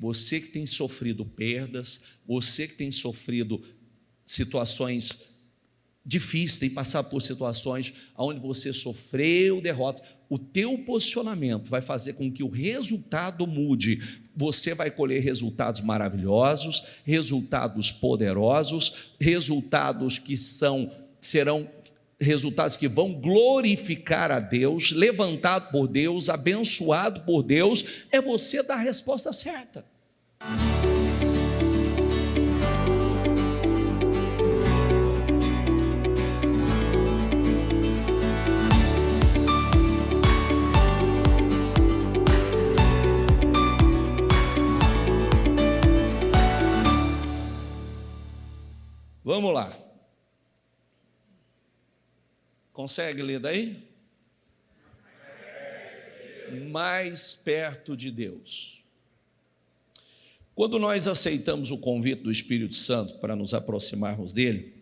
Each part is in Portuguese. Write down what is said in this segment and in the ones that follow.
você que tem sofrido perdas, você que tem sofrido situações difíceis, tem passado por situações onde você sofreu derrotas, o teu posicionamento vai fazer com que o resultado mude. Você vai colher resultados maravilhosos, resultados poderosos, resultados que serão resultados que vão glorificar a Deus, levantado por Deus, abençoado por Deus. É você dar a resposta certa. Vamos lá. Consegue ler daí? Mais perto de Deus. Quando nós aceitamos o convite do Espírito Santo para nos aproximarmos dele,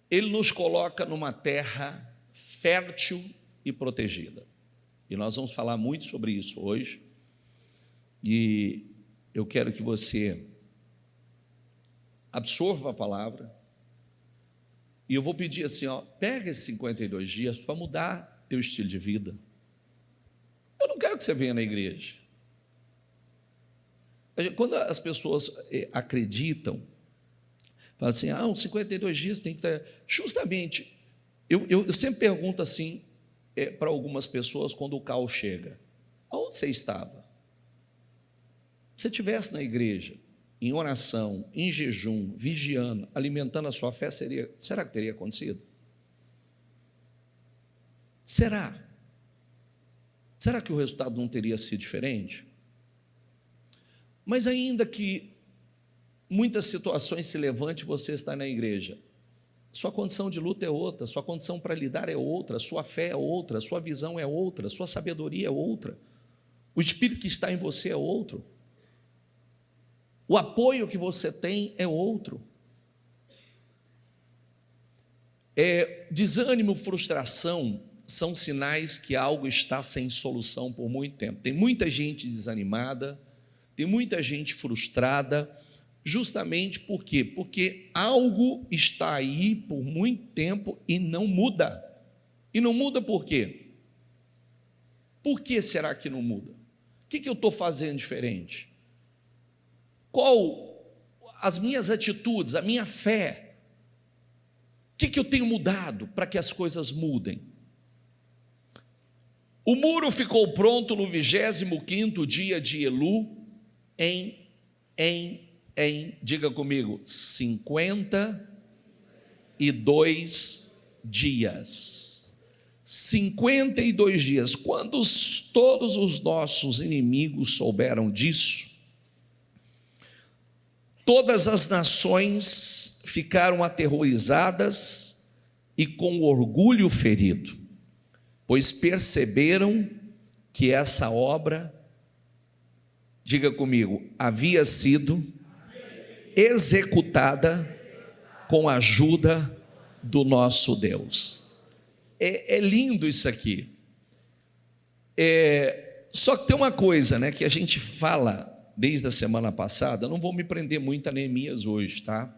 ele nos coloca numa terra fértil e protegida. E nós vamos falar muito sobre isso hoje. E eu quero que você absorva a palavra. E eu vou pedir assim, pega esses 52 dias para mudar teu estilo de vida. Eu não quero que você venha na igreja. Quando as pessoas acreditam, falam assim, uns 52 dias tem que estar... Justamente, eu sempre pergunto assim para algumas pessoas quando o caos chega, aonde você estava? Se você estivesse na igreja, em oração, em jejum, vigiando, alimentando a sua fé, será que teria acontecido? Será? Será que o resultado não teria sido diferente? Mas ainda que muitas situações se levantem, você está na igreja, sua condição de luta é outra, sua condição para lidar é outra, sua fé é outra, sua visão é outra, sua sabedoria é outra, o Espírito que está em você é outro. O apoio que você tem é outro. Desânimo, frustração são sinais que algo está sem solução por muito tempo. Tem muita gente desanimada, tem muita gente frustrada, justamente por quê? Porque algo está aí por muito tempo e não muda. E não muda por quê? Por que será que não muda? O que eu estou fazendo diferente? Qual as minhas atitudes, a minha fé? O que eu tenho mudado para que as coisas mudem? O muro ficou pronto no 25º dia de Elu, diga comigo, 52 dias. 52 dias. Quando todos os nossos inimigos souberam disso, todas as nações ficaram aterrorizadas e com orgulho ferido, pois perceberam que essa obra, diga comigo, havia sido executada com a ajuda do nosso Deus. É lindo isso aqui. Só que tem uma coisa, né, que a gente fala desde a semana passada, não vou me prender muito a Neemias hoje, tá?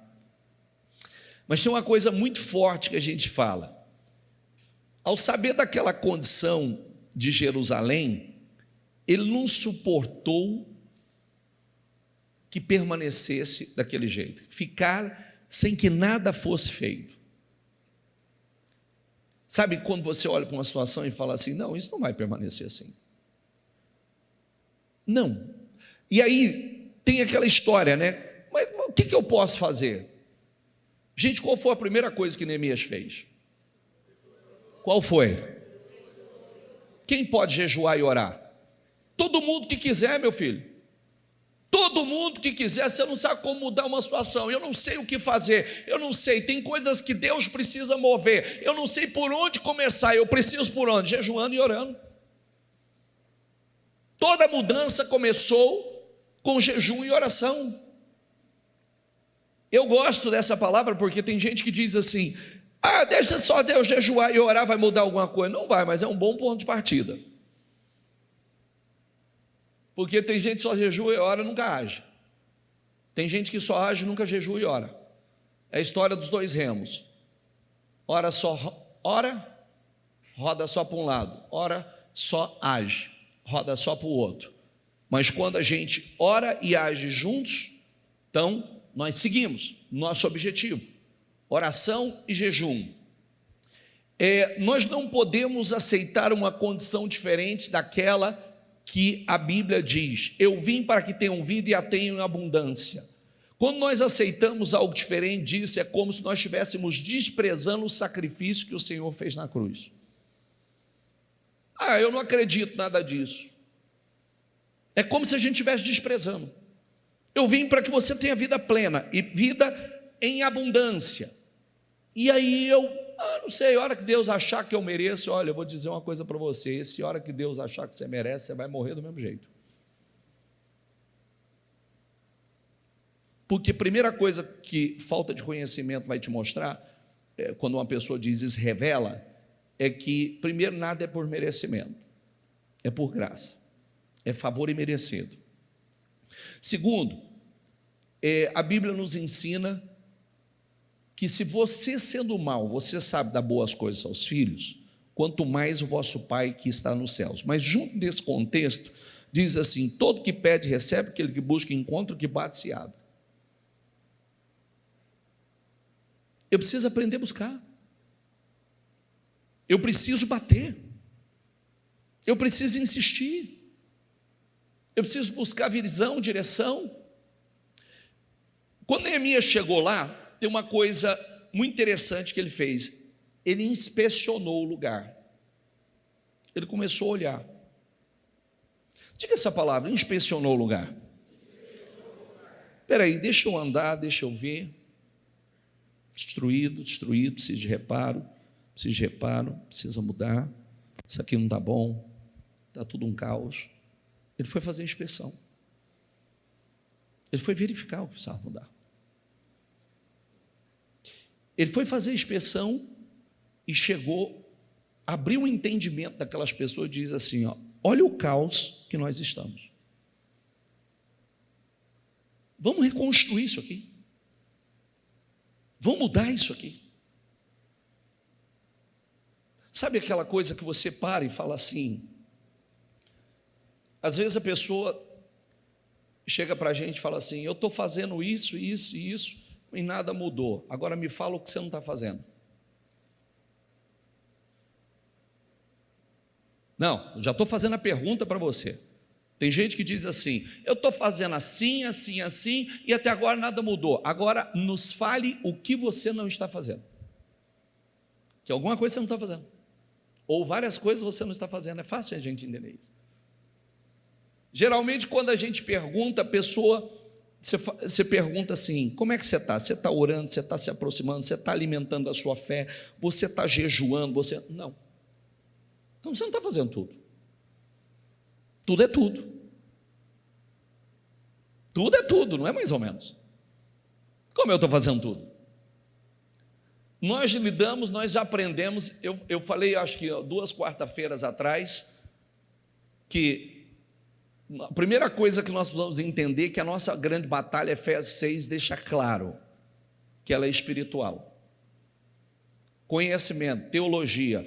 Mas tem uma coisa muito forte que a gente fala. Ao saber daquela condição de Jerusalém, ele não suportou que permanecesse daquele jeito, ficar sem que nada fosse feito. Sabe quando você olha para uma situação e fala assim, não, isso não vai permanecer assim. Não. E aí tem aquela história, né? Mas o que eu posso fazer? Gente, qual foi a primeira coisa que Neemias fez? Qual foi? Quem pode jejuar e orar? Todo mundo que quiser, meu filho. Todo mundo que quiser. Você não sabe como mudar uma situação. Eu não sei o que fazer. Eu não sei. Tem coisas que Deus precisa mover. Eu não sei por onde começar. Eu preciso por onde? Jejuando e orando. Toda mudança começou com jejum e oração. Eu gosto dessa palavra porque tem gente que diz assim, deixa só Deus jejuar e orar, vai mudar alguma coisa. Não vai, mas é um bom ponto de partida. Porque tem gente que só jejua e ora e nunca age. Tem gente que só age, nunca jejua e ora. É a história dos dois remos. Ora só ora, roda só para um lado. Ora só age, roda só para o outro. Mas quando a gente ora e age juntos, então nós seguimos nosso objetivo. Oração e jejum. Nós não podemos aceitar uma condição diferente daquela que a Bíblia diz: eu vim para que tenham vida e a tenham em abundância. Quando nós aceitamos algo diferente disso, é como se nós estivéssemos desprezando o sacrifício que o Senhor fez na cruz. Eu não acredito nada disso. É como se a gente estivesse desprezando. Eu vim para que você tenha vida plena e vida em abundância. E aí não sei, a hora que Deus achar que eu mereço, olha, eu vou dizer uma coisa para você: se a hora que Deus achar que você merece, você vai morrer do mesmo jeito. Porque a primeira coisa que falta de conhecimento vai te mostrar, quando uma pessoa diz isso, revela, é que, primeiro, nada é por merecimento, é por graça, é favor imerecido. Segundo, a Bíblia nos ensina que se você, sendo mal, você sabe dar boas coisas aos filhos, quanto mais o vosso Pai que está nos céus. Mas junto desse contexto, diz assim: todo que pede recebe, aquele que busca encontra, o que bate se abre. Eu preciso aprender a buscar, eu preciso bater, eu preciso insistir, eu preciso buscar visão, direção. Quando Neemias chegou lá, tem uma coisa muito interessante que ele fez: ele inspecionou o lugar, ele começou a olhar. Diga essa palavra: inspecionou o lugar. Espera aí, deixa eu andar, deixa eu ver. Destruído, precisa de reparo, precisa mudar, isso aqui não está bom, está tudo um caos. Ele foi fazer a inspeção, ele foi verificar o que precisava mudar. Ele foi fazer a inspeção e chegou, abriu o entendimento daquelas pessoas e diz assim: olha o caos que nós estamos, vamos reconstruir isso aqui. Vamos mudar isso aqui. Sabe aquela coisa que você para e fala assim? Às vezes a pessoa chega para a gente e fala assim: eu estou fazendo isso, isso e isso, e nada mudou. Agora me fala o que você não está fazendo. Não, já estou fazendo a pergunta para você. Tem gente que diz assim: eu estou fazendo assim, assim, assim, e até agora nada mudou. Agora nos fale o que você não está fazendo. Que alguma coisa você não está fazendo, ou várias coisas você não está fazendo. É fácil a gente entender isso. Geralmente quando a gente pergunta, a pessoa, você pergunta assim: como é que você está? Você está orando, você está se aproximando, você está alimentando a sua fé, você está jejuando, Não. Então você não está fazendo tudo. Tudo é tudo. Tudo é tudo, não é mais ou menos. Como eu estou fazendo tudo? Nós lidamos, nós já aprendemos. Eu falei, acho que 2 quarta-feiras atrás, que a primeira coisa que nós precisamos entender é que a nossa grande batalha, Efésios 6, deixa claro que ela é espiritual. Conhecimento, teologia,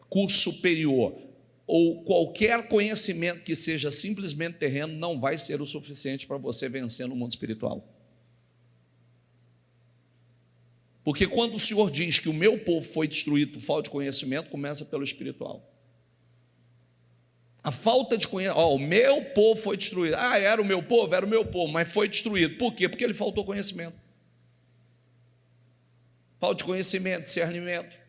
curso superior, ou qualquer conhecimento que seja simplesmente terreno, não vai ser o suficiente para você vencer no mundo espiritual. Porque quando o Senhor diz que o meu povo foi destruído por falta de conhecimento, começa pelo espiritual. A falta de conhecimento, o meu povo foi destruído. Era o meu povo, mas foi destruído. Por quê? Porque ele faltou conhecimento. Falta de conhecimento, discernimento.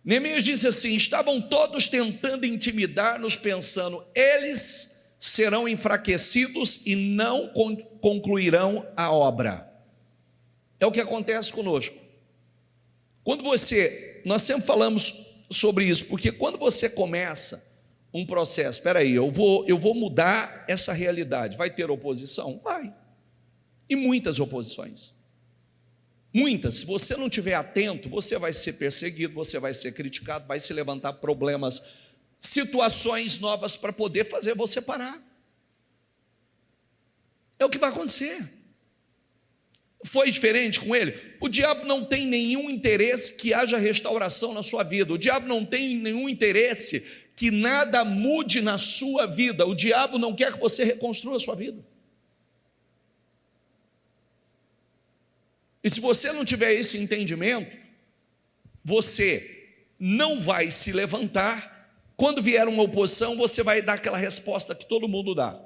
Neemias disse assim: estavam todos tentando intimidar-nos, pensando: eles serão enfraquecidos e não concluirão a obra. É o que acontece conosco. Nós sempre falamos sobre isso, porque quando você começa um processo, espera aí, eu vou mudar essa realidade, vai ter oposição? Vai. E muitas oposições. Muitas. Se você não estiver atento, você vai ser perseguido, você vai ser criticado, vai se levantar problemas situações novas para poder fazer você parar. É o que vai acontecer. Foi diferente com ele? O diabo não tem nenhum interesse que haja restauração na sua vida. O diabo não tem nenhum interesse que nada mude na sua vida. O diabo não quer que você reconstrua a sua vida. E se você não tiver esse entendimento, você não vai se levantar. Quando vier uma oposição, você vai dar aquela resposta que todo mundo dá.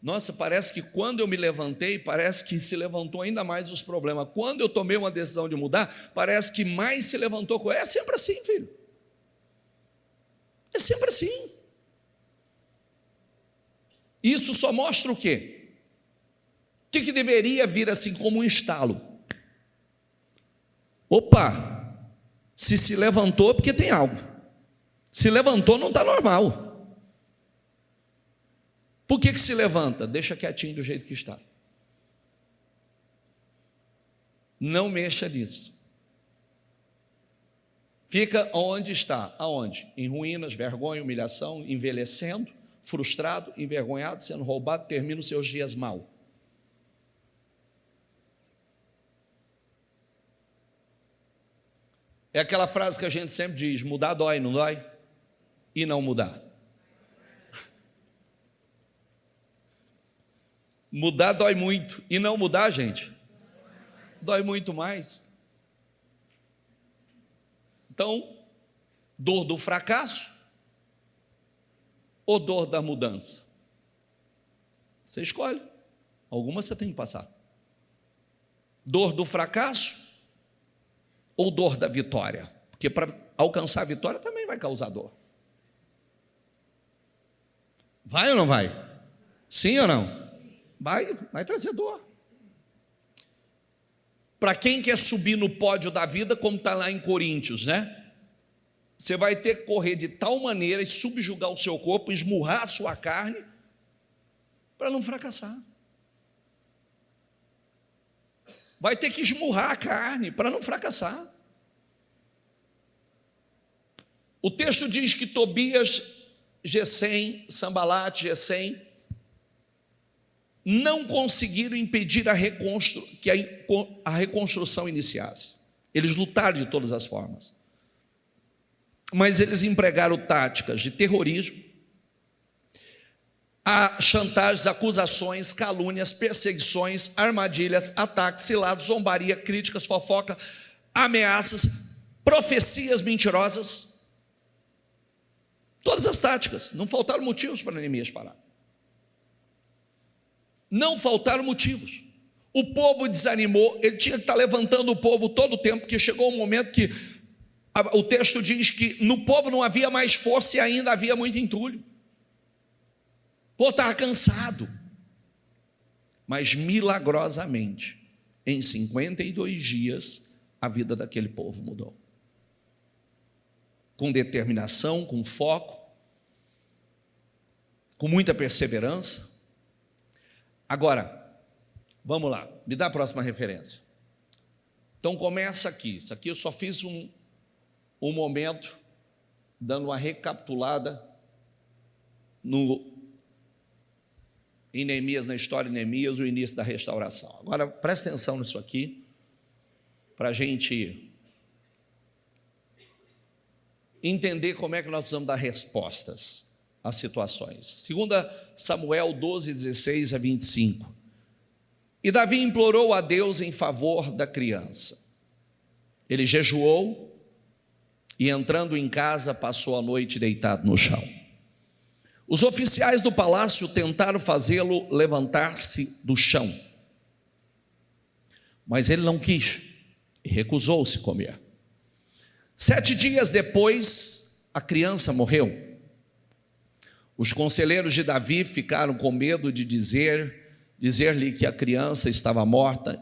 Nossa, parece que quando eu me levantei, parece que se levantou ainda mais os problemas. Quando eu tomei uma decisão de mudar, parece que mais se levantou. É sempre assim, filho. É sempre assim. Isso só mostra o quê? O que deveria vir assim como um estalo? Opa, se levantou é porque tem algo. Se levantou não está normal. Por que se levanta? Deixa quietinho do jeito que está. Não mexa nisso. Fica onde está. Aonde? Em ruínas, vergonha, humilhação, envelhecendo, frustrado, envergonhado, sendo roubado, termina os seus dias mal. É aquela frase que a gente sempre diz: mudar dói, não dói? E não mudar. Mudar dói muito, e não mudar, gente, dói muito mais. Então, dor do fracasso ou dor da mudança? Você escolhe. Alguma você tem que passar. Dor do fracasso ou dor da vitória? Porque para alcançar a vitória também vai causar dor. Vai ou não vai? Sim ou não? Vai trazer dor. Para quem quer subir no pódio da vida, como está lá em Coríntios, né? Você vai ter que correr de tal maneira e subjugar o seu corpo, esmurrar a sua carne, para não fracassar. Vai ter que esmurrar a carne para não fracassar. O texto diz que Tobias, Gesem, Sambalate, Gesem, não conseguiram impedir que a reconstrução iniciasse. Eles lutaram de todas as formas. Mas eles empregaram táticas de terrorismo, chantagens, acusações, calúnias, perseguições, armadilhas, ataques, cilados, zombaria, críticas, fofoca, ameaças, profecias mentirosas. Todas as táticas. Não faltaram motivos para Neemias parar. Não faltaram motivos. O povo desanimou, ele tinha que estar levantando o povo todo o tempo, porque chegou um momento que o texto diz que no povo não havia mais força e ainda havia muito entulho. O povo estava cansado. Mas milagrosamente, em 52 dias, a vida daquele povo mudou. Com determinação, com foco, com muita perseverança. Agora, vamos lá, me dá a próxima referência. Então começa aqui, isso aqui eu só fiz um momento, dando uma recapitulada em Neemias, na história de Neemias, o início da restauração. Agora presta atenção nisso aqui, para a gente entender como é que nós precisamos dar respostas às situações. 2 Samuel 12, 16 a 25. E Davi implorou a Deus em favor da criança. Ele jejuou e, entrando em casa, passou a noite deitado no chão. Os oficiais do palácio tentaram fazê-lo levantar-se do chão, mas ele não quis e recusou-se comer. 7 dias depois, a criança morreu. Os conselheiros de Davi ficaram com medo de dizer-lhe que a criança estava morta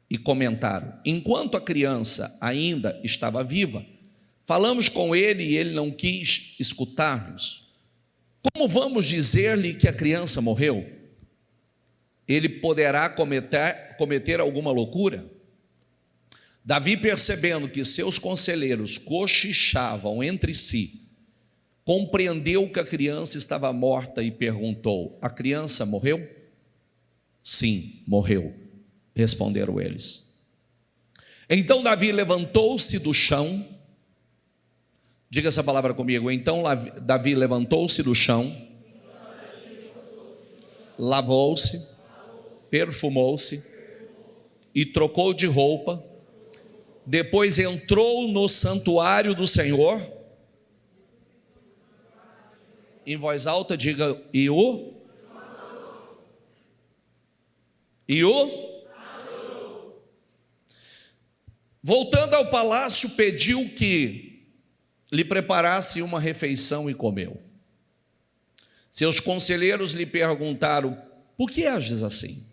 e comentaram: enquanto a criança ainda estava viva, falamos com ele e ele não quis escutar-nos. Como vamos dizer-lhe que a criança morreu? Ele poderá cometer alguma loucura? Davi, percebendo que seus conselheiros cochichavam entre si compreendeu que a criança estava morta e perguntou: a criança morreu? Sim, morreu, responderam eles. Então Davi levantou-se do chão, diga essa palavra comigo. Então Davi levantou-se do chão, lavou-se, perfumou-se e trocou de roupa. Depois entrou no santuário do Senhor. Em voz alta diga: e o voltando ao palácio, pediu que lhe preparasse uma refeição e comeu. Seus conselheiros lhe perguntaram: por que ages assim?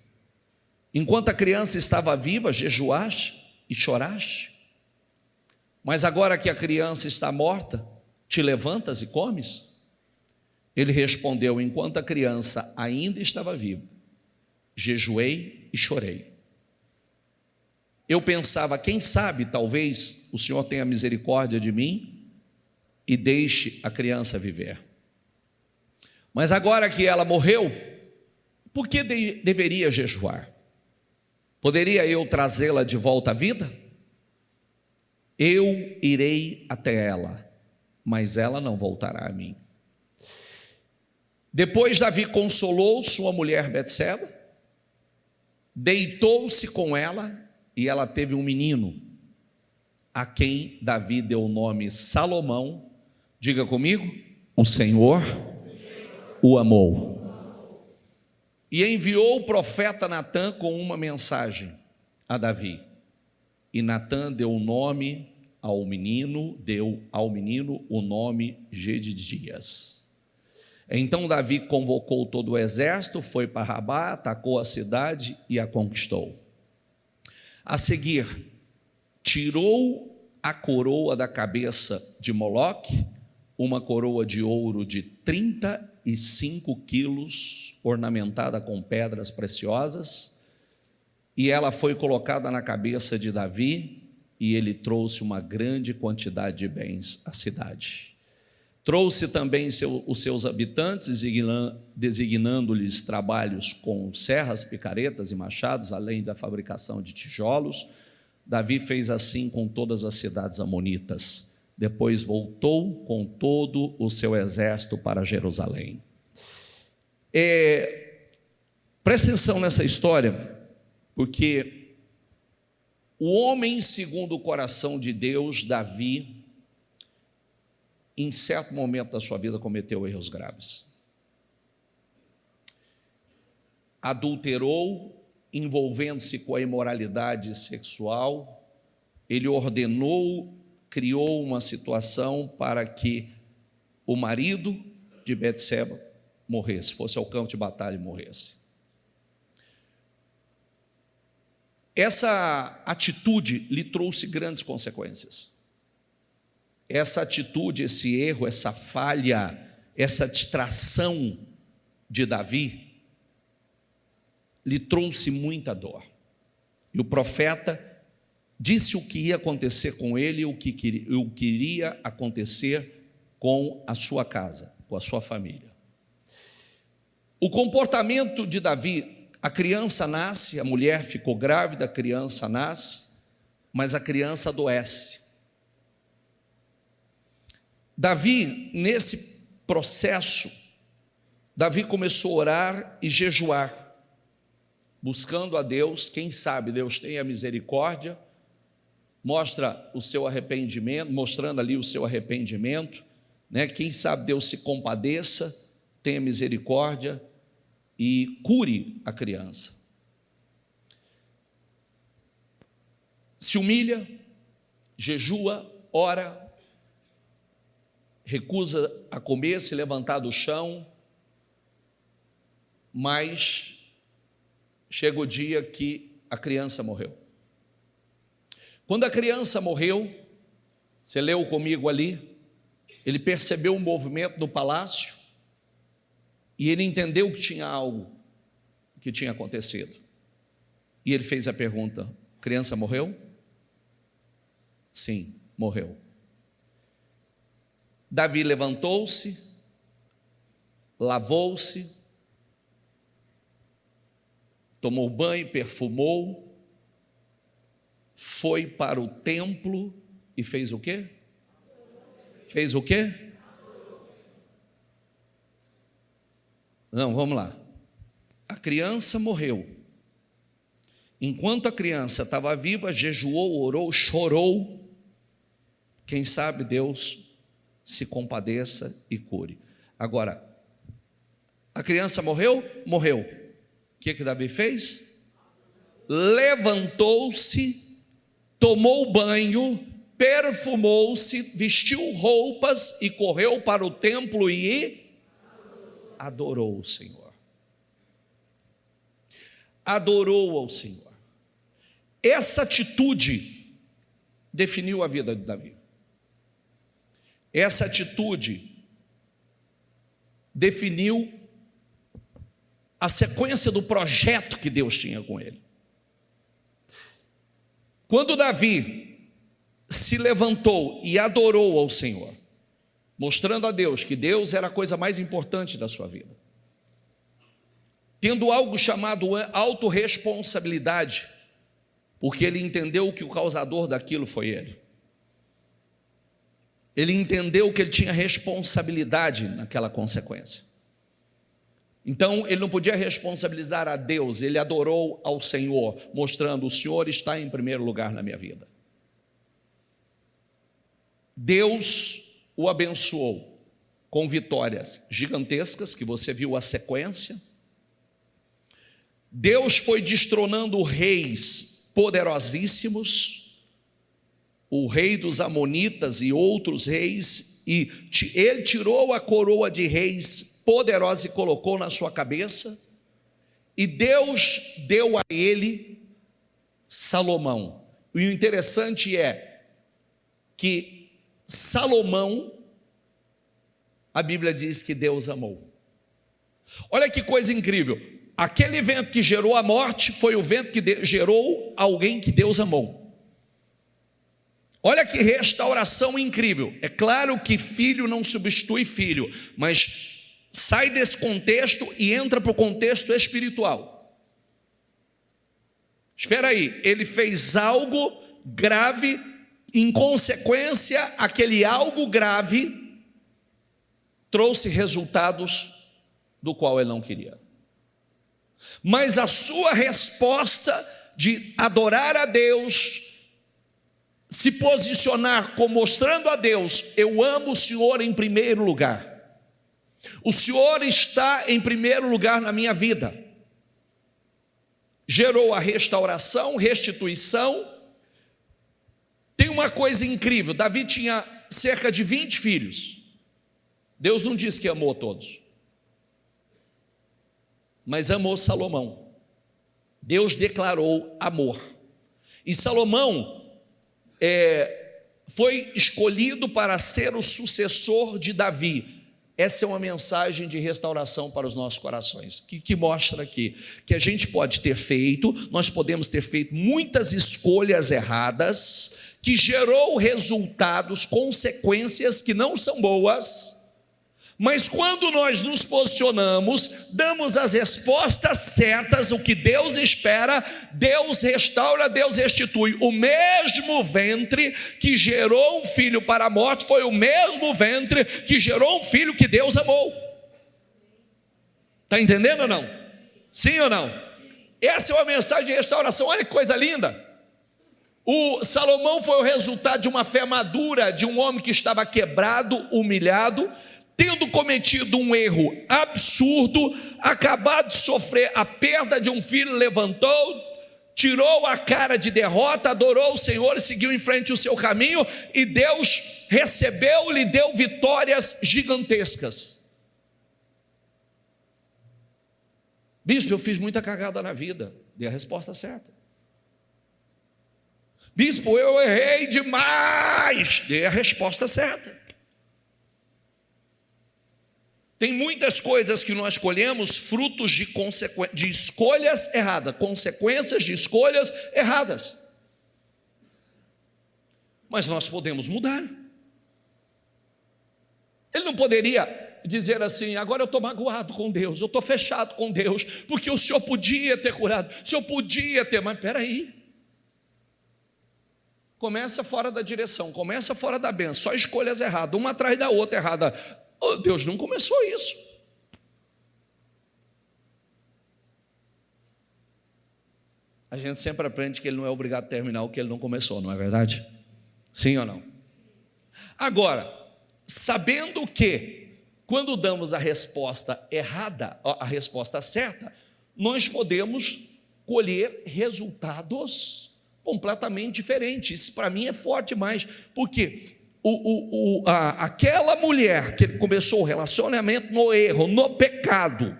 Enquanto a criança estava viva, jejuaste e choraste? Mas agora que a criança está morta, te levantas e comes? Ele respondeu: enquanto a criança ainda estava viva, jejuei e chorei. Eu pensava: quem sabe, talvez o Senhor tenha misericórdia de mim e deixe a criança viver. Mas agora que ela morreu, por que deveria jejuar? Poderia eu trazê-la de volta à vida? Eu irei até ela, mas ela não voltará a mim. Depois Davi consolou sua mulher Betseba, deitou-se com ela e ela teve um menino, a quem Davi deu o nome Salomão. Diga comigo: o Senhor o amou. E enviou o profeta Natã com uma mensagem a Davi. E Natã deu ao menino o nome Gedidias. Então Davi convocou todo o exército, foi para Rabá, atacou a cidade e a conquistou. A seguir, tirou a coroa da cabeça de Moloque, uma coroa de ouro de 35 quilos, ornamentada com pedras preciosas, e ela foi colocada na cabeça de Davi, e ele trouxe uma grande quantidade de bens à cidade. Trouxe também os seus habitantes, designando-lhes trabalhos com serras, picaretas e machados, além da fabricação de tijolos. Davi fez assim com todas as cidades amonitas. Depois voltou com todo o seu exército para Jerusalém. Presta atenção nessa história, porque o homem segundo o coração de Deus, Davi, em certo momento da sua vida cometeu erros graves. Adulterou, envolvendo-se com a imoralidade sexual. Ele criou uma situação para que o marido de Betseba morresse, fosse ao campo de batalha e morresse. Essa atitude lhe trouxe grandes consequências. Essa atitude, esse erro, essa falha, essa distração de Davi lhe trouxe muita dor. E o profeta disse o que ia acontecer com ele e o que iria acontecer com a sua casa, com a sua família. O comportamento de Davi: a criança nasce, a mulher ficou grávida, a criança nasce, mas a criança adoece. Davi, nesse processo, Davi começou a orar e jejuar, buscando a Deus. Quem sabe Deus tenha misericórdia, mostra o seu arrependimento, mostrando ali o seu arrependimento, né? Quem sabe Deus se compadeça, tenha misericórdia e cure a criança. Se humilha, jejua, ora, recusa a comer, se levantar do chão, mas chega o dia que a criança morreu. Quando a criança morreu, você leu comigo ali, ele percebeu um movimento no palácio e ele entendeu que tinha algo que tinha acontecido. E ele fez a pergunta: a criança morreu? Sim, morreu. Davi levantou-se, lavou-se, tomou banho, perfumou, foi para o templo e fez o quê? Fez o quê? Não, vamos lá. A criança morreu. Enquanto a criança estava viva, jejuou, orou, chorou. Quem sabe Deus se compadeça e cure. Agora, a criança morreu? Morreu. O que Davi fez? Levantou-se, tomou banho, perfumou-se, vestiu roupas e correu para o templo e adorou o Senhor. Adorou ao Senhor. Essa atitude definiu a vida de Davi. Essa atitude definiu a sequência do projeto que Deus tinha com ele. Quando Davi se levantou e adorou ao Senhor, mostrando a Deus que Deus era a coisa mais importante da sua vida, tendo algo chamado autorresponsabilidade, porque ele entendeu que o causador daquilo foi ele. Ele entendeu que ele tinha responsabilidade naquela consequência. Então ele não podia responsabilizar a Deus, ele adorou ao Senhor, mostrando: o Senhor está em primeiro lugar na minha vida. Deus o abençoou com vitórias gigantescas, que você viu a sequência. Deus foi destronando reis poderosíssimos, o rei dos Amonitas e outros reis, e ele tirou a coroa de reis poderosa e colocou na sua cabeça, e Deus deu a ele Salomão. E o interessante é que Salomão, a Bíblia diz que Deus amou. Olha que coisa incrível. Aquele vento que gerou a morte foi o vento que gerou alguém que Deus amou. Olha que restauração incrível. É claro que filho não substitui filho, mas sai desse contexto e entra para o contexto espiritual. Espera aí, ele fez algo grave, em consequência, aquele algo grave trouxe resultados do qual ele não queria. Mas a sua resposta de adorar a Deus, se posicionar como mostrando a Deus: eu amo o Senhor em primeiro lugar, o Senhor está em primeiro lugar na minha vida, gerou a restauração, restituição. Tem uma coisa incrível: Davi tinha cerca de 20 filhos. Deus não disse que amou todos, mas amou Salomão. Deus declarou amor. E Salomão foi escolhido para ser o sucessor de Davi. Essa é uma mensagem de restauração para os nossos corações, que mostra aqui que a gente pode ter feito, nós podemos ter feito muitas escolhas erradas, que gerou resultados, consequências que não são boas. Mas quando nós nos posicionamos, damos as respostas certas, o que Deus espera, Deus restaura, Deus restitui. O mesmo ventre que gerou um filho para a morte foi o mesmo ventre que gerou um filho que Deus amou. Está entendendo ou não? Sim ou não? Essa é uma mensagem de restauração. Olha que coisa linda. O Salomão foi o resultado de uma fé madura, de um homem que estava quebrado, humilhado, tendo cometido um erro absurdo, acabado de sofrer a perda de um filho, levantou, tirou a cara de derrota, adorou o Senhor e seguiu em frente o seu caminho, e Deus recebeu, lhe deu vitórias gigantescas. Bispo, eu fiz muita cagada na vida. Dei a resposta certa. Bispo, eu errei demais. Dei a resposta certa. Tem muitas coisas que nós colhemos frutos de escolhas erradas, consequências de escolhas erradas. Mas nós podemos mudar. Ele não poderia dizer assim: agora eu estou magoado com Deus, eu estou fechado com Deus, porque o Senhor podia ter curado, o Senhor podia ter, mas espera aí. Começa fora da direção, começa fora da bênção, só escolhas erradas, uma atrás da outra errada. Oh, Deus não começou isso. A gente sempre aprende que Ele não é obrigado a terminar o que Ele não começou, não é verdade? Sim ou não? Agora, sabendo que, quando damos a resposta errada, a resposta certa, nós podemos colher resultados completamente diferentes. Isso para mim é forte demais, porque aquela mulher que começou o relacionamento no erro, no pecado,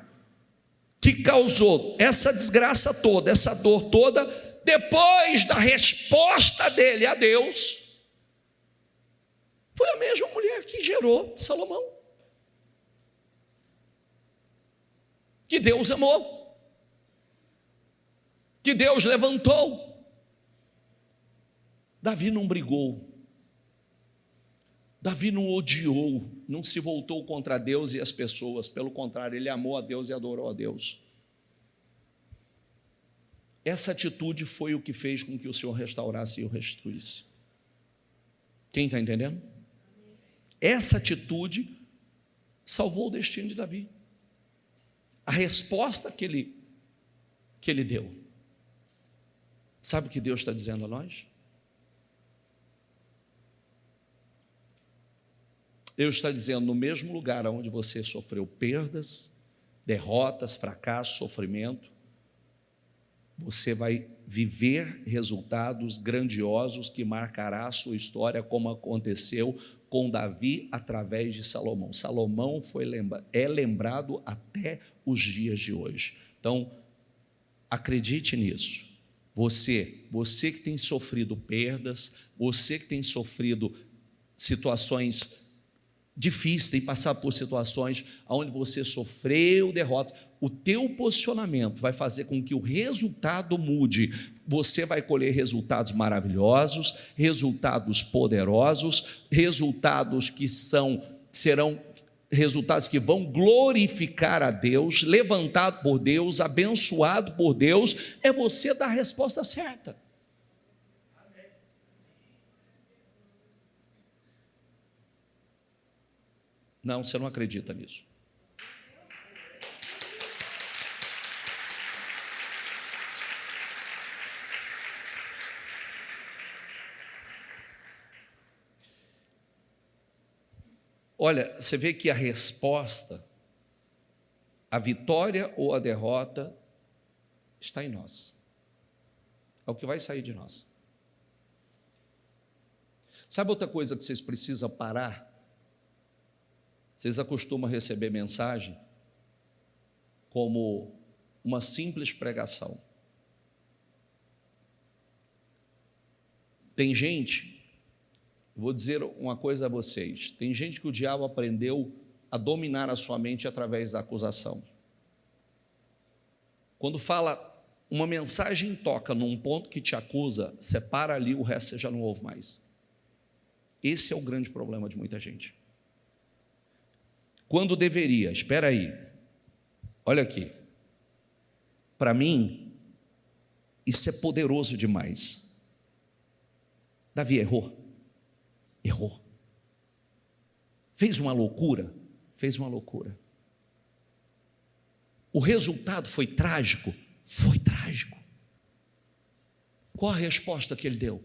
que causou essa desgraça toda, essa dor toda, depois da resposta dele a Deus, foi a mesma mulher que gerou Salomão, que Deus amou, que Deus levantou. Davi não brigou, Davi não odiou, não se voltou contra Deus e as pessoas, pelo contrário, ele amou a Deus e adorou a Deus. Essa atitude foi o que fez com que o Senhor restaurasse e o restituísse. Quem está entendendo? Essa atitude salvou o destino de Davi. A resposta que ele deu. Sabe o que Deus está dizendo a nós? Deus está dizendo: no mesmo lugar onde você sofreu perdas, derrotas, fracasso, sofrimento, você vai viver resultados grandiosos que marcará a sua história, como aconteceu com Davi através de Salomão. Salomão é lembrado até os dias de hoje. Então, acredite nisso. Você que tem sofrido perdas, você que tem sofrido situações difíceis, tem passado por situações onde você sofreu derrotas, o teu posicionamento vai fazer com que o resultado mude. Você vai colher resultados maravilhosos, resultados poderosos, resultados que serão resultados que vão glorificar a Deus, levantado por Deus, abençoado por Deus. É você dar a resposta certa. Não, você não acredita nisso. Olha, você vê que a resposta, a vitória ou a derrota, está em nós. É o que vai sair de nós. Sabe outra coisa que vocês precisam parar? Vocês acostumam a receber mensagem como uma simples pregação. Tem gente, vou dizer uma coisa a vocês, tem gente que o diabo aprendeu a dominar a sua mente através da acusação. Quando fala, uma mensagem toca num ponto que te acusa, separa ali, o resto você já não ouve mais. Esse é o grande problema de muita gente. Quando deveria, espera aí, olha aqui, para mim, isso é poderoso demais. Davi errou, fez uma loucura, o resultado foi trágico, qual a resposta que ele deu?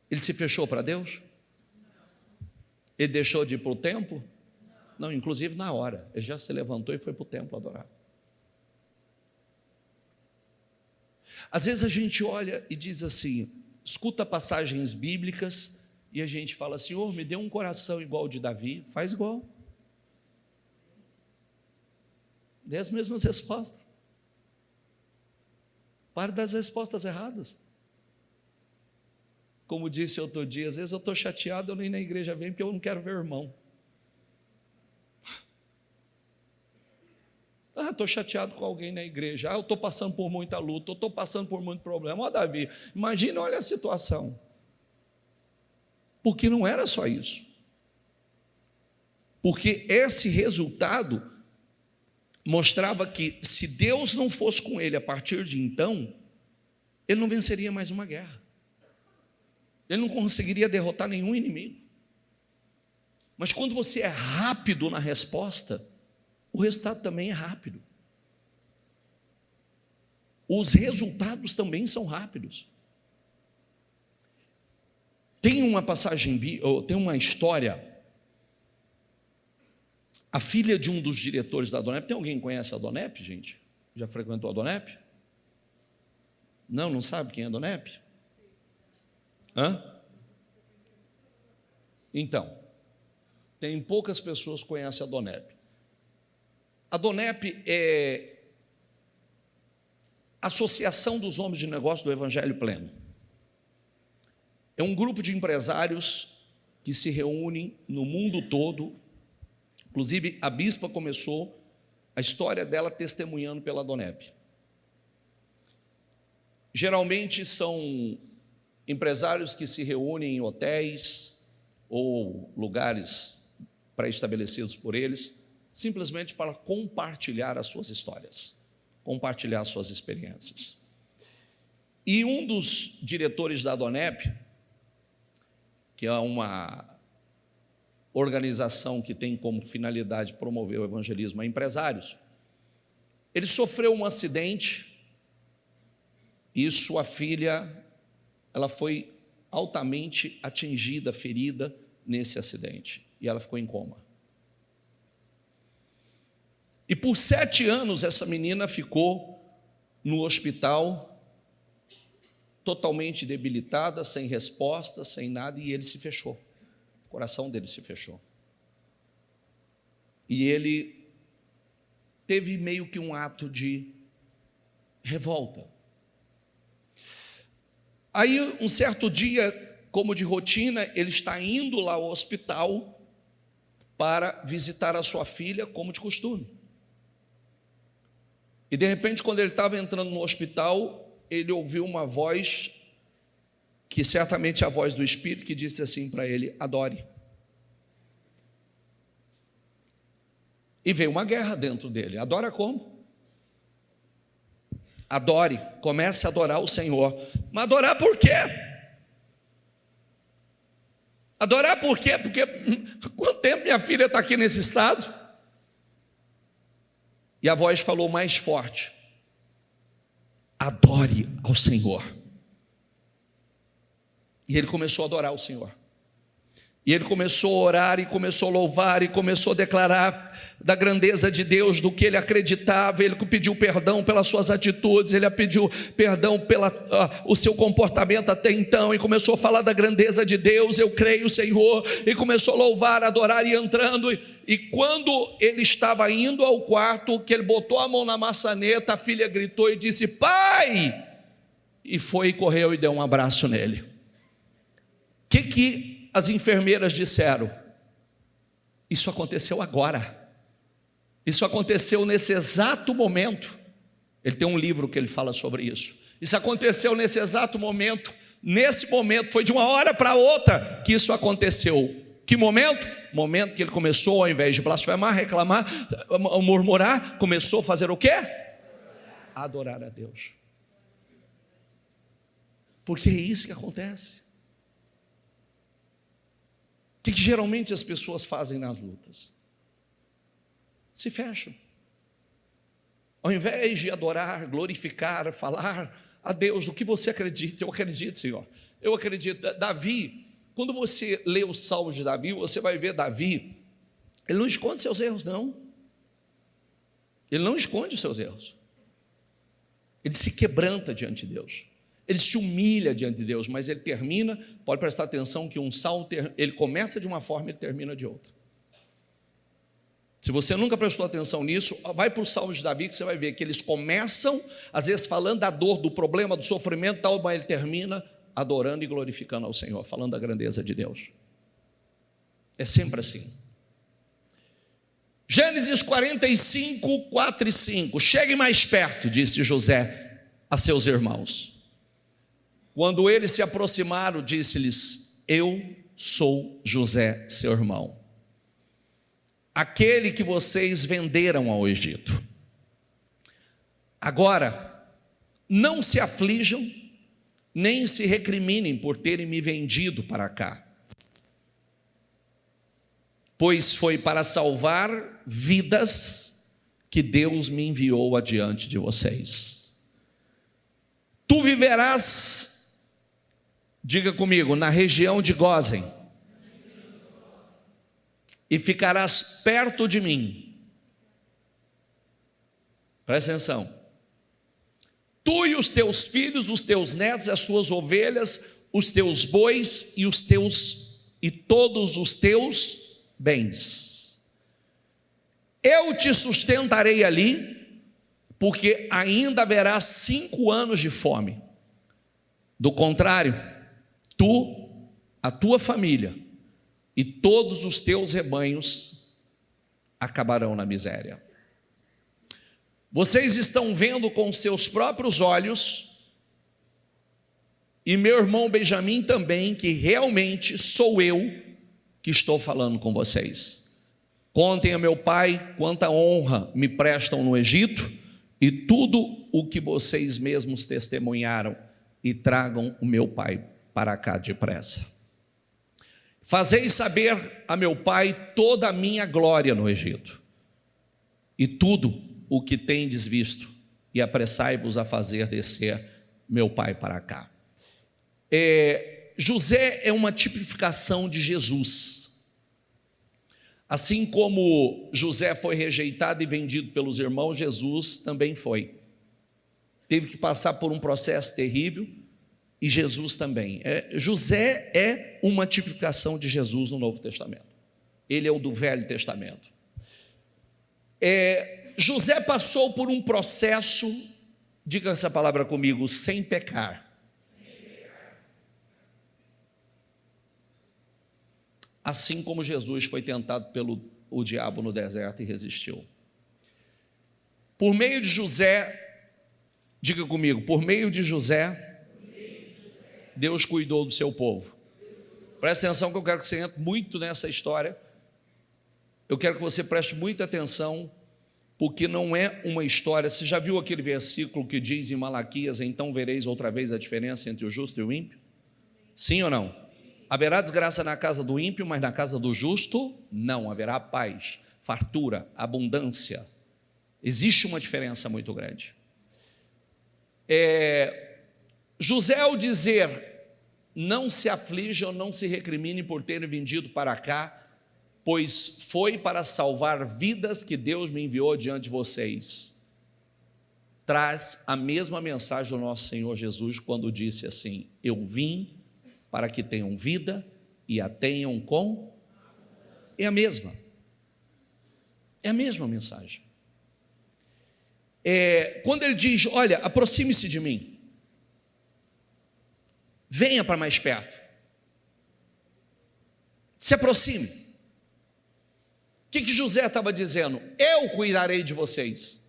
Ele se fechou para Deus? Ele deixou de ir para o templo? Não, inclusive na hora, ele já se levantou e foi para o templo adorar. Às vezes a gente olha e diz assim, escuta passagens bíblicas e a gente fala: Senhor, me dê um coração igual ao de Davi. Faz igual. Dê as mesmas respostas. Pare das respostas erradas. Como disse outro dia, às vezes eu estou chateado, eu nem na igreja venho porque eu não quero ver o irmão. Estou chateado com alguém na igreja. Eu estou passando por muita luta, eu estou passando por muito problema. Ó, Davi, imagina, olha a situação. Porque não era só isso. porque esse resultado mostrava que, se Deus não fosse com ele a partir de então, ele não venceria mais uma guerra, ele não conseguiria derrotar nenhum inimigo. Mas quando você é rápido na resposta, o resultado também é rápido. Os resultados também são rápidos. Tem uma passagem, tem uma história. A filha de um dos diretores da Donep, tem alguém que conhece a Donep, gente? Já frequentou a Donep? Não sabe quem é a Donep? Então, tem poucas pessoas que conhecem a Donep. A Donep é a Associação dos Homens de Negócio do Evangelho Pleno. É um grupo de empresários que se reúnem no mundo todo. Inclusive, a bispa começou a história dela testemunhando pela Donep. Geralmente são empresários que se reúnem em hotéis ou lugares pré-estabelecidos por eles, simplesmente para compartilhar as suas histórias, compartilhar as suas experiências. E um dos diretores da Donep, que é uma organização que tem como finalidade promover o evangelismo a empresários, ele sofreu um acidente e sua filha, ela foi altamente atingida, ferida nesse acidente, e ela ficou em coma. E por 7 anos essa menina ficou no hospital, totalmente debilitada, sem resposta, sem nada, e ele se fechou. O coração dele se fechou. E ele teve meio que um ato de revolta. Aí, um certo dia, como de rotina, ele está indo lá ao hospital para visitar a sua filha, como de costume. E, de repente, quando ele estava entrando no hospital, ele ouviu uma voz, que certamente é a voz do Espírito, que disse assim para ele: adore. E veio uma guerra dentro dele. Adora como? Adore, comece a adorar o Senhor. Mas adorar por quê? Adorar por quê? Porque há quanto tempo minha filha está aqui nesse estado? E a voz falou mais forte: adore ao Senhor. E ele começou a adorar o Senhor. E ele começou a orar, e começou a louvar, e começou a declarar da grandeza de Deus, do que ele acreditava. Ele pediu perdão pelas suas atitudes, ele pediu perdão pelo o seu comportamento até então, e começou a falar da grandeza de Deus. Eu creio, Senhor, e começou a louvar, a adorar, e entrando. E quando ele estava indo ao quarto, que ele botou a mão na maçaneta, a filha gritou e disse: pai! E foi, correu e deu um abraço nele. O que as enfermeiras disseram? Isso aconteceu agora. Isso aconteceu nesse exato momento. Ele tem um livro que ele fala sobre isso. Isso aconteceu nesse exato momento. Nesse momento, foi de uma hora para outra que isso aconteceu. Que momento? Momento que ele começou, ao invés de blasfemar, reclamar, murmurar, começou a fazer o quê? Adorar a Deus. Porque é isso que acontece. O que geralmente as pessoas fazem nas lutas? Se fecham. Ao invés de adorar, glorificar, falar a Deus do que você acredita. Eu acredito, Senhor. Eu acredito. Davi, quando você lê os salmos de Davi, você vai ver Davi, ele não esconde seus erros, não. Ele não esconde os seus erros. Ele se quebranta diante de Deus. Ele se humilha diante de Deus, mas ele termina, pode prestar atenção que um salmo, ele começa de uma forma e ele termina de outra. Se você nunca prestou atenção nisso, vai para o salmo de Davi, que você vai ver que eles começam, às vezes falando da dor, do problema, do sofrimento, tal, mas ele termina adorando e glorificando ao Senhor, falando da grandeza de Deus. É sempre assim. Gênesis 45, 4 e 5. Chegue mais perto, disse José a seus irmãos. Quando eles se aproximaram, disse-lhes: eu sou José, seu irmão. aquele que vocês venderam ao Egito. Agora, não se aflijam, nem se recriminem por terem me vendido para cá, pois foi para salvar vidas que Deus me enviou adiante de vocês. Tu viverás, diga comigo, na região de Gósen, e ficarás perto de mim. Presta atenção. Tu e os teus filhos, os teus netos, as tuas ovelhas, os teus bois e todos os teus bens. Eu te sustentarei ali, porque ainda haverá 5 anos de fome. Do contrário, tu, a tua família e todos os teus rebanhos acabarão na miséria. Vocês estão vendo com seus próprios olhos, e meu irmão Benjamim também, que realmente sou eu que estou falando com vocês. Contem a meu pai quanta honra me prestam no Egito, e tudo o que vocês mesmos testemunharam, e tragam o meu pai para cá depressa. Fazei saber a meu pai toda a minha glória no Egito, e tudo o que tendes visto, e apressai-vos a fazer descer meu pai para cá. José é uma tipificação de Jesus. Assim como José foi rejeitado e vendido pelos irmãos, Jesus também foi. Teve que passar por um processo terrível, e Jesus também. José é uma tipificação de Jesus no Novo Testamento. Ele é o do Velho Testamento. José passou por um processo, diga essa palavra comigo, sem pecar. Assim como Jesus foi tentado pelo diabo no deserto e resistiu. Por meio de José, diga comigo, por meio de José, Deus cuidou do seu povo. Presta atenção que eu quero que você entre muito nessa história. Eu quero que você preste muita atenção, porque não é uma história. Você já viu aquele versículo que diz em Malaquias: então vereis outra vez a diferença entre o justo e o ímpio? Sim ou não? Haverá desgraça na casa do ímpio, mas na casa do justo não, haverá paz, fartura, abundância. Existe uma diferença muito grande. José, ao dizer: não se aflijam, não se recriminem por terem vendido para cá, pois foi para salvar vidas que Deus me enviou diante de vocês, traz a mesma mensagem do nosso Senhor Jesus, quando disse assim: eu vim para que tenham vida e a tenham com... É a mesma mensagem. Quando ele diz: olha, aproxime-se de mim, venha para mais perto, se aproxime. O que José estava dizendo? Eu cuidarei de vocês.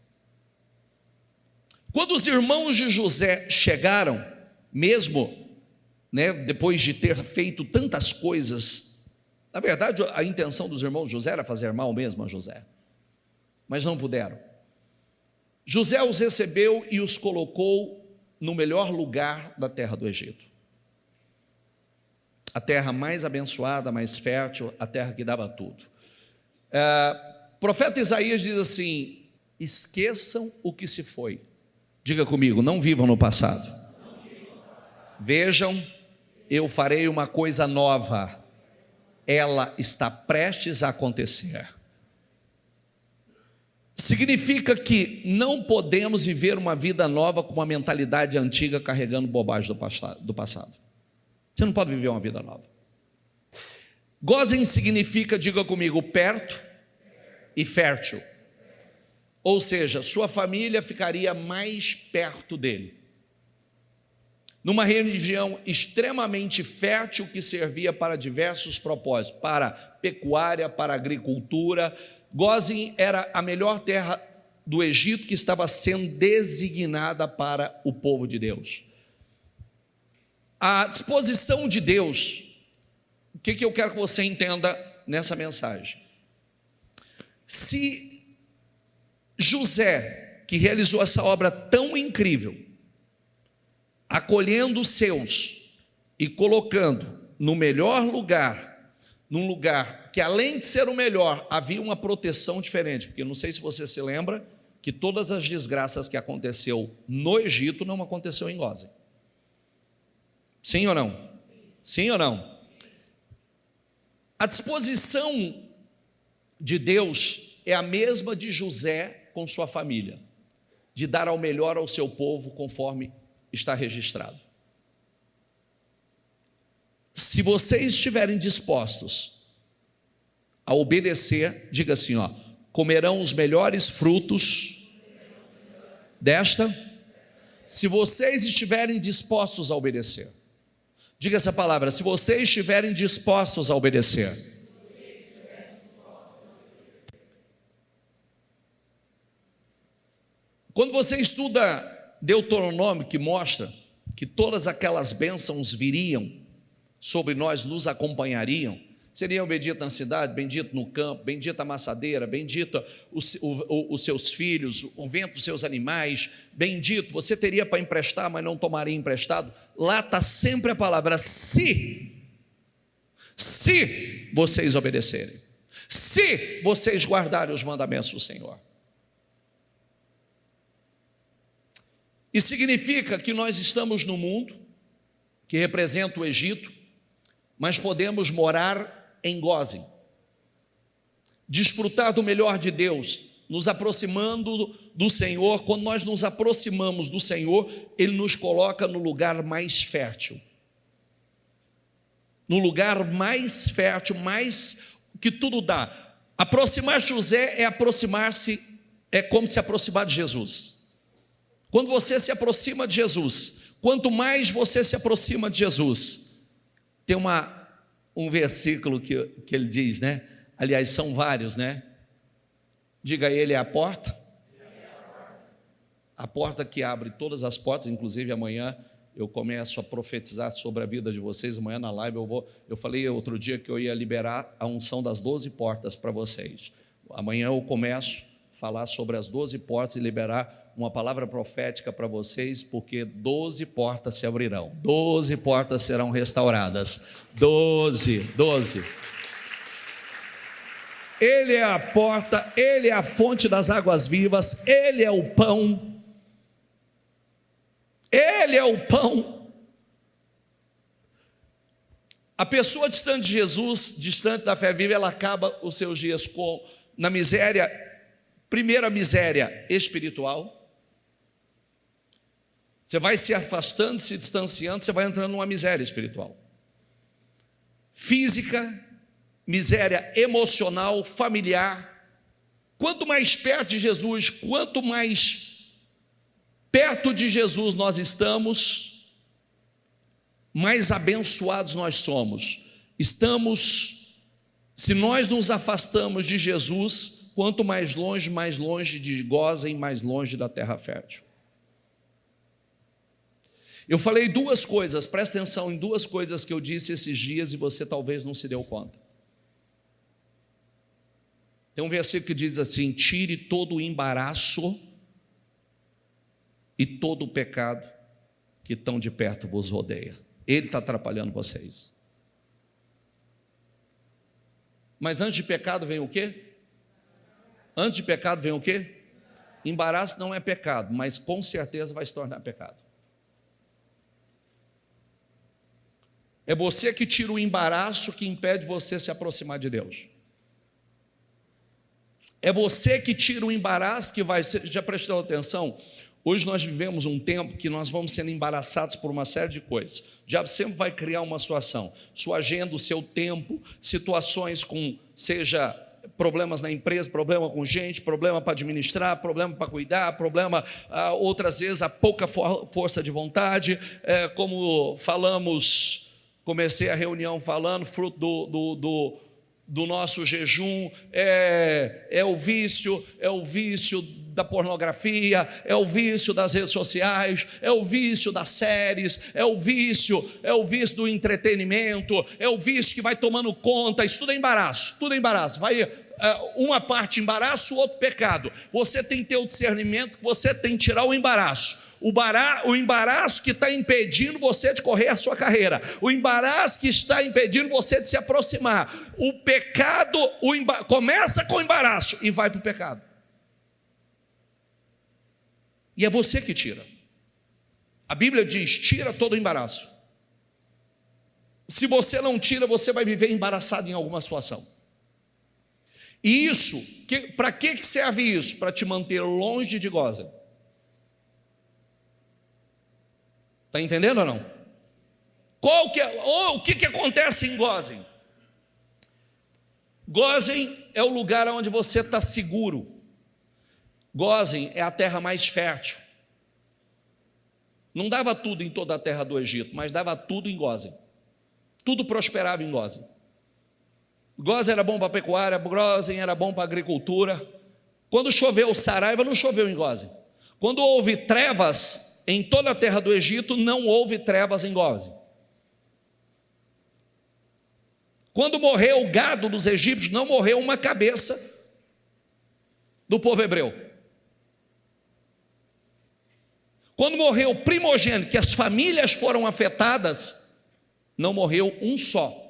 Quando os irmãos de José chegaram, mesmo depois de ter feito tantas coisas, na verdade a intenção dos irmãos de José era fazer mal mesmo a José, mas não puderam. José os recebeu e os colocou no melhor lugar da terra do Egito, a terra mais abençoada, mais fértil, a terra que dava tudo. O profeta Isaías diz assim: esqueçam o que se foi. Diga comigo, não vivam no passado. Vejam, eu farei uma coisa nova, ela está prestes a acontecer. Significa que não podemos viver uma vida nova com uma mentalidade antiga, carregando bobagem do passado. Você não pode viver uma vida nova. Gósen significa, diga comigo, perto e fértil. Ou seja, sua família ficaria mais perto dele. Numa região extremamente fértil que servia para diversos propósitos, para pecuária, para agricultura. Gósen era a melhor terra do Egito que estava sendo designada para o povo de Deus. A disposição de Deus, o que eu quero que você entenda nessa mensagem? Se José, que realizou essa obra tão incrível, acolhendo os seus e colocando no melhor lugar, num lugar que além de ser o melhor, havia uma proteção diferente, porque não sei se você se lembra que todas as desgraças que aconteceu no Egito não aconteceu em Gósen. Sim ou não? Sim ou não? A disposição de Deus é a mesma de José com sua família, de dar ao melhor ao seu povo, conforme está registrado. Se vocês estiverem dispostos a obedecer, diga assim, ó, comerão os melhores frutos desta. Se vocês estiverem dispostos a obedecer, diga essa palavra, se vocês estiverem dispostos a obedecer. Quando você estuda Deuteronômio, que mostra que todas aquelas bênçãos viriam sobre nós, nos acompanhariam, seriam bendito na cidade, bendito no campo, bendita a maçadeira, bendito os seus filhos, o vento dos seus animais, bendito, você teria para emprestar, mas não tomaria emprestado. Lá está sempre a palavra se vocês obedecerem, se vocês guardarem os mandamentos do Senhor. E significa que nós estamos no mundo, que representa o Egito, mas podemos morar em Gósen, desfrutar do melhor de Deus, nos aproximando do Senhor. Quando nós nos aproximamos do Senhor, Ele nos coloca no lugar mais fértil, no lugar mais fértil, mais que tudo dá. Aproximar José é aproximar-se, é como se aproximar de Jesus. Quando você se aproxima de Jesus, quanto mais você se aproxima de Jesus, tem um versículo que ele diz, né? Aliás, são vários, né? Diga, Ele é a porta. A porta que abre todas as portas. Inclusive amanhã eu começo a profetizar sobre a vida de vocês. Amanhã na live eu falei outro dia que eu ia liberar a unção das 12 portas para vocês. Amanhã eu começo a falar sobre as 12 portas e liberar uma palavra profética para vocês, porque 12 portas se abrirão, 12 portas serão restauradas, 12. Ele é a porta, Ele é a fonte das águas vivas, Ele é o pão, Ele é o pão. A pessoa distante de Jesus, distante da fé viva, ela acaba os seus dias na miséria. Primeiro, a miséria espiritual. Você vai se afastando, se distanciando, você vai entrando numa miséria espiritual. Física, miséria emocional, familiar. Quanto mais perto de Jesus, quanto mais perto de Jesus nós estamos, mais abençoados nós somos. Se nós nos afastamos de Jesus, quanto mais longe de Gósen, mais longe da terra fértil. Eu falei duas coisas, presta atenção em duas coisas que eu disse esses dias e você talvez não se deu conta. Tem um versículo que diz assim: tire todo o embaraço e todo o pecado que tão de perto vos rodeia. Ele está atrapalhando vocês. Mas antes de pecado vem o quê? Antes de pecado vem o quê? Embaraço não é pecado, mas com certeza vai se tornar pecado. É você que tira o embaraço que impede você se aproximar de Deus. É você que tira o embaraço que vai ser. Já prestou atenção? Hoje nós vivemos um tempo que nós vamos sendo embaraçados por uma série de coisas. O diabo sempre vai criar uma situação. Sua agenda, o seu tempo, situações seja problemas na empresa, problema com gente, problema para administrar, problema para cuidar, problema, outras vezes, a pouca força de vontade, como falamos. Comecei a reunião falando, fruto do nosso jejum, é o vício da pornografia, é o vício das redes sociais, é o vício das séries, é o vício do entretenimento, é o vício que vai tomando conta. Isso tudo é embaraço, vai uma parte embaraço, o outro pecado. Você tem que ter o discernimento, que você tem que tirar o embaraço. O embaraço que está impedindo você de correr a sua carreira, o embaraço que está impedindo você de se aproximar. O pecado começa com o embaraço e vai para o pecado, e é você que tira. A Bíblia diz: tira todo o embaraço. Se você não tira, você vai viver embaraçado em alguma situação. E isso, para que serve isso? Para te manter longe de Gósen. Está entendendo ou não? O que acontece em Gósen? Gósen é o lugar onde você está seguro. Gósen é a terra mais fértil. Não dava tudo em toda a terra do Egito, mas dava tudo em Gósen. Tudo prosperava em Gósen. Gósen era bom para a pecuária, Gósen era bom para a agricultura. Quando choveu Saraiva, não choveu em Gósen. Quando houve trevas em toda a terra do Egito, não houve trevas em Gósen. Quando morreu o gado dos egípcios, não morreu uma cabeça do povo hebreu. Quando morreu o primogênito, que as famílias foram afetadas, não morreu um só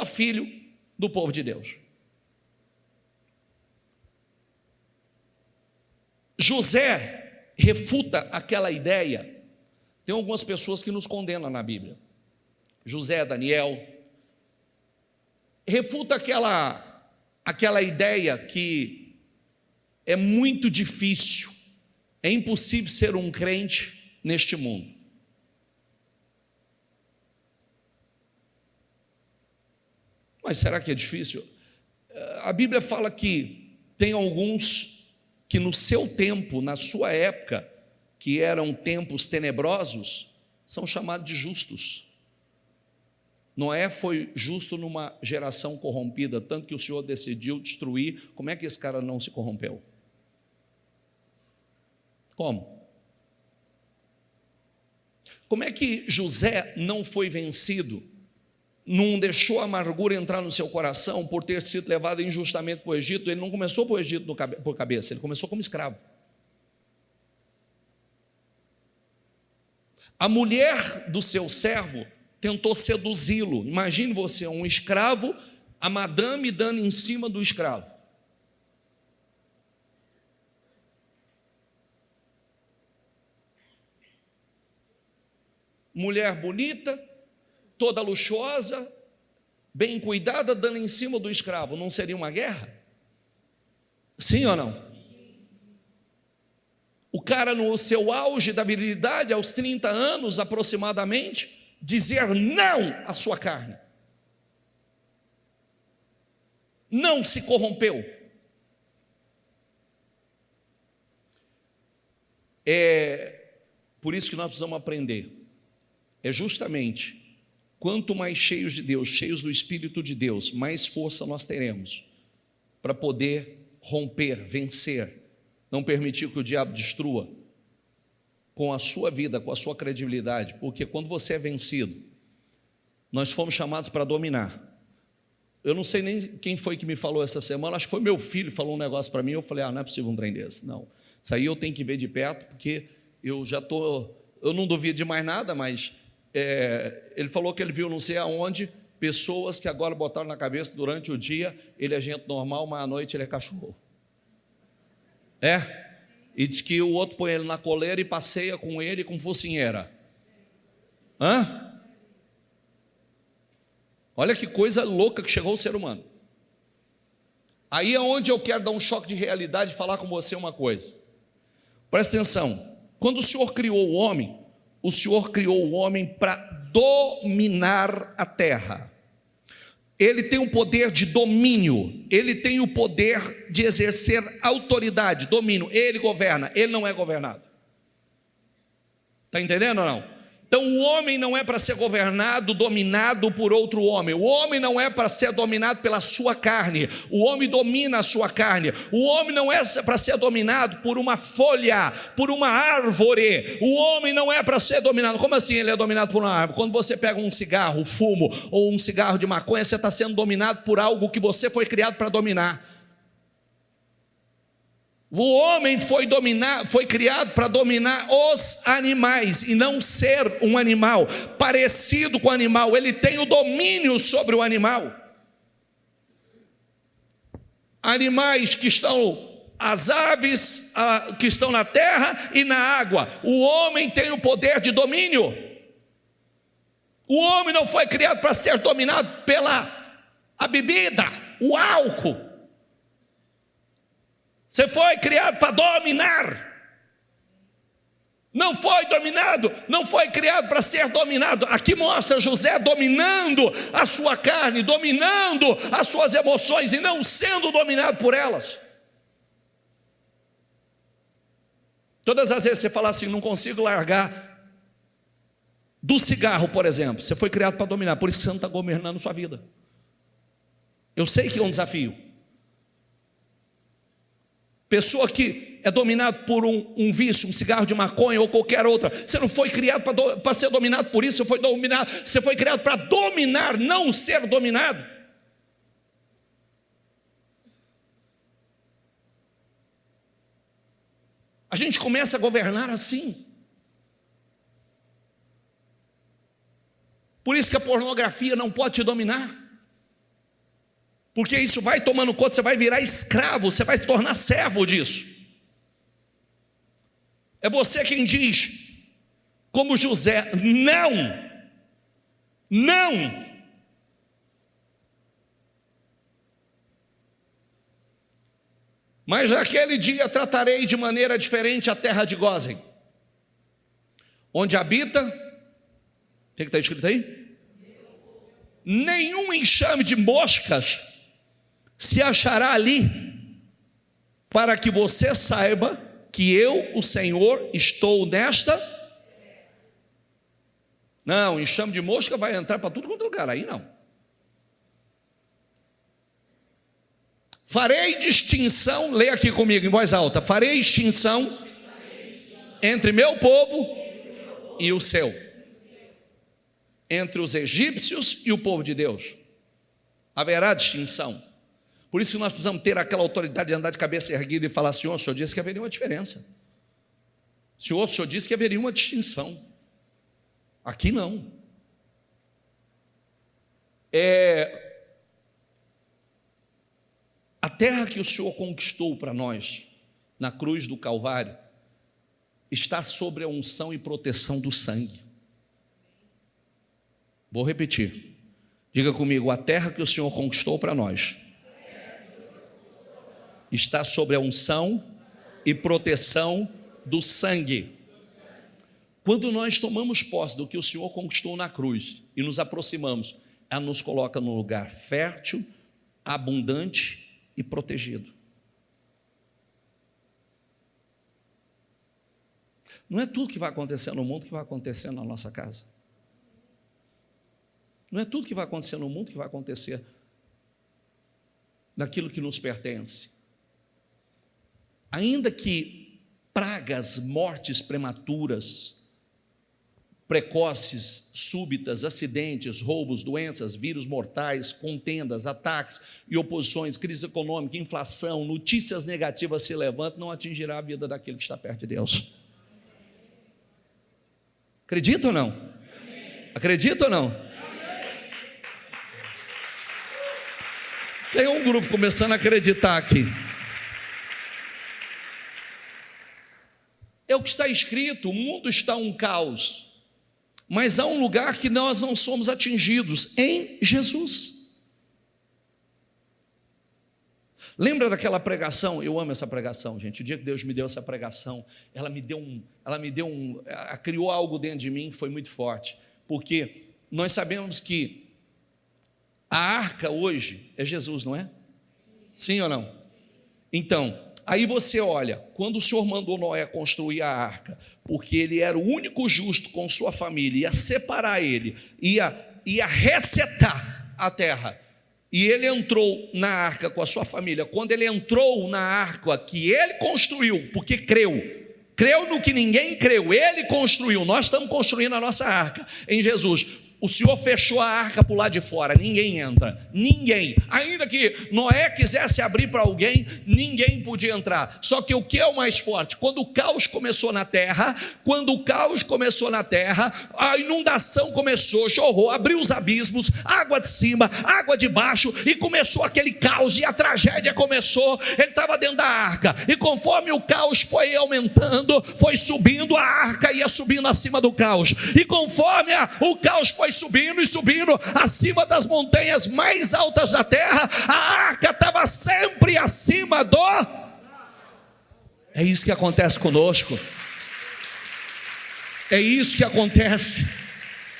filho do povo de Deus. José refuta aquela ideia. Tem algumas pessoas que nos condenam na Bíblia. José, Daniel, refuta aquela ideia que é muito difícil, é impossível ser um crente neste mundo. Mas será que é difícil? A Bíblia fala que tem alguns que no seu tempo, na sua época, que eram tempos tenebrosos, são chamados de justos. Noé foi justo numa geração corrompida, tanto que o Senhor decidiu destruir. Como é que esse cara não se corrompeu? Como? Como é que José não foi vencido? Não deixou a amargura entrar no seu coração por ter sido levado injustamente para o Egito? Ele não começou para o Egito por cabeça, ele começou como escravo. A mulher do seu servo tentou seduzi-lo. Imagine você, um escravo, a madame dando em cima do escravo. Mulher bonita, toda luxuosa, bem cuidada, dando em cima do escravo. Não seria uma guerra? Sim ou não? O cara no seu auge da virilidade, aos 30 anos aproximadamente, dizer não à sua carne. Não se corrompeu. É por isso que nós precisamos aprender. É justamente quanto mais cheios de Deus, cheios do Espírito de Deus, mais força nós teremos para poder romper, vencer, não permitir que o diabo destrua com a sua vida, com a sua credibilidade, porque quando você é vencido, nós fomos chamados para dominar. Eu não sei nem quem foi que me falou essa semana, acho que foi meu filho, falou um negócio para mim, eu falei, não é possível um trem desse, não, isso aí eu tenho que ver de perto, porque eu não duvido de mais nada, mas ele falou que ele viu não sei aonde, pessoas que agora botaram na cabeça durante o dia, ele é gente normal, mas à noite ele é cachorro. E diz que o outro põe ele na coleira e passeia com ele com focinheira. Olha que coisa louca que chegou o ser humano. Aí é onde eu quero dar um choque de realidade e falar com você uma coisa. Presta atenção. Quando o Senhor criou o homem para dominar a terra. Ele tem o poder de domínio, ele tem o poder de exercer autoridade, domínio, ele governa, ele não é governado. Está entendendo ou não? Então o homem não é para ser governado, dominado por outro homem. O homem não é para ser dominado pela sua carne. O homem domina a sua carne. O homem não é para ser dominado por uma folha, por uma árvore. O homem não é para ser dominado. Como assim ele é dominado por uma árvore? Quando você pega um cigarro, fumo, ou um cigarro de maconha, você está sendo dominado por algo que você foi criado para dominar. O homem foi criado para dominar os animais e não ser um animal parecido com o animal. Ele tem o domínio sobre o animal. Animais que estão, as aves que estão na terra e na água. O homem tem o poder de domínio. O homem não foi criado para ser dominado pela a bebida, o álcool. Você foi criado para dominar. Não foi dominado, não foi criado para ser dominado. Aqui mostra José dominando a sua carne, dominando as suas emoções e não sendo dominado por elas. Todas as vezes você fala assim, não consigo largar do cigarro, por exemplo. Você foi criado para dominar, por isso que você não está governando sua vida. Eu sei que é um desafio. Pessoa que é dominada por um vício, um cigarro de maconha ou qualquer outra. Você não foi criado para ser dominado por isso, você foi criado para dominar, não ser dominado. A gente começa a governar assim. Por isso que a pornografia não pode te dominar. Porque isso vai tomando conta, você vai virar escravo, você vai se tornar servo disso. É você quem diz, como José, não, não. Mas naquele dia tratarei de maneira diferente a terra de Gósen, onde habita, o que está escrito aí? Nenhum enxame de moscas se achará ali, para que você saiba que eu, o Senhor, estou nesta. Não, enxame de mosca vai entrar para tudo quanto é lugar, aí não. Farei distinção, leia aqui comigo em voz alta, farei distinção entre meu povo e o seu, entre os egípcios e o povo de Deus, haverá distinção. Por isso que nós precisamos ter aquela autoridade de andar de cabeça erguida e falar, Senhor, o Senhor disse que haveria uma diferença. Senhor, o Senhor disse que haveria uma distinção. Aqui não. A terra que o Senhor conquistou para nós, na cruz do Calvário, está sobre a unção e proteção do sangue. Vou repetir. Diga comigo, a terra que o Senhor conquistou para nós está sobre a unção e proteção do sangue. Quando nós tomamos posse do que o Senhor conquistou na cruz e nos aproximamos, ela nos coloca num lugar fértil, abundante e protegido. Não é tudo que vai acontecer no mundo que vai acontecer na nossa casa. Não é tudo que vai acontecer no mundo que vai acontecer daquilo que nos pertence. Ainda que pragas, mortes prematuras, precoces, súbitas, acidentes, roubos, doenças, vírus mortais, contendas, ataques e oposições, crise econômica, inflação, notícias negativas se levantam, não atingirá a vida daquele que está perto de Deus. Acredita ou não? Acredita ou não? Tem um grupo começando a acreditar aqui. É o que está escrito, o mundo está um caos, mas há um lugar que nós não somos atingidos, em Jesus. Lembra daquela pregação? Eu amo essa pregação, gente. O dia que Deus me deu essa pregação, ela criou algo dentro de mim que foi muito forte, porque nós sabemos que a arca hoje é Jesus, não é? Sim ou não? Então, aí você olha, quando o Senhor mandou Noé construir a arca, porque ele era o único justo com sua família, ia separar ele, ia resetar a terra, e ele entrou na arca com a sua família. Quando ele entrou na arca que ele construiu, porque creu no que ninguém creu, ele construiu, nós estamos construindo a nossa arca em Jesus. O Senhor fechou a arca por lá de fora, ninguém entra, ninguém, ainda que Noé quisesse abrir para alguém, ninguém podia entrar. Só que o que é o mais forte? Quando o caos começou na terra, a inundação começou, chorou, abriu os abismos, água de cima, água de baixo, e começou aquele caos, e a tragédia começou. Ele estava dentro da arca, e conforme o caos foi aumentando, foi subindo, a arca ia subindo acima do caos, e conforme o caos foi subindo e subindo acima das montanhas mais altas da terra, a arca estava sempre acima do... É isso que acontece conosco, é isso que acontece.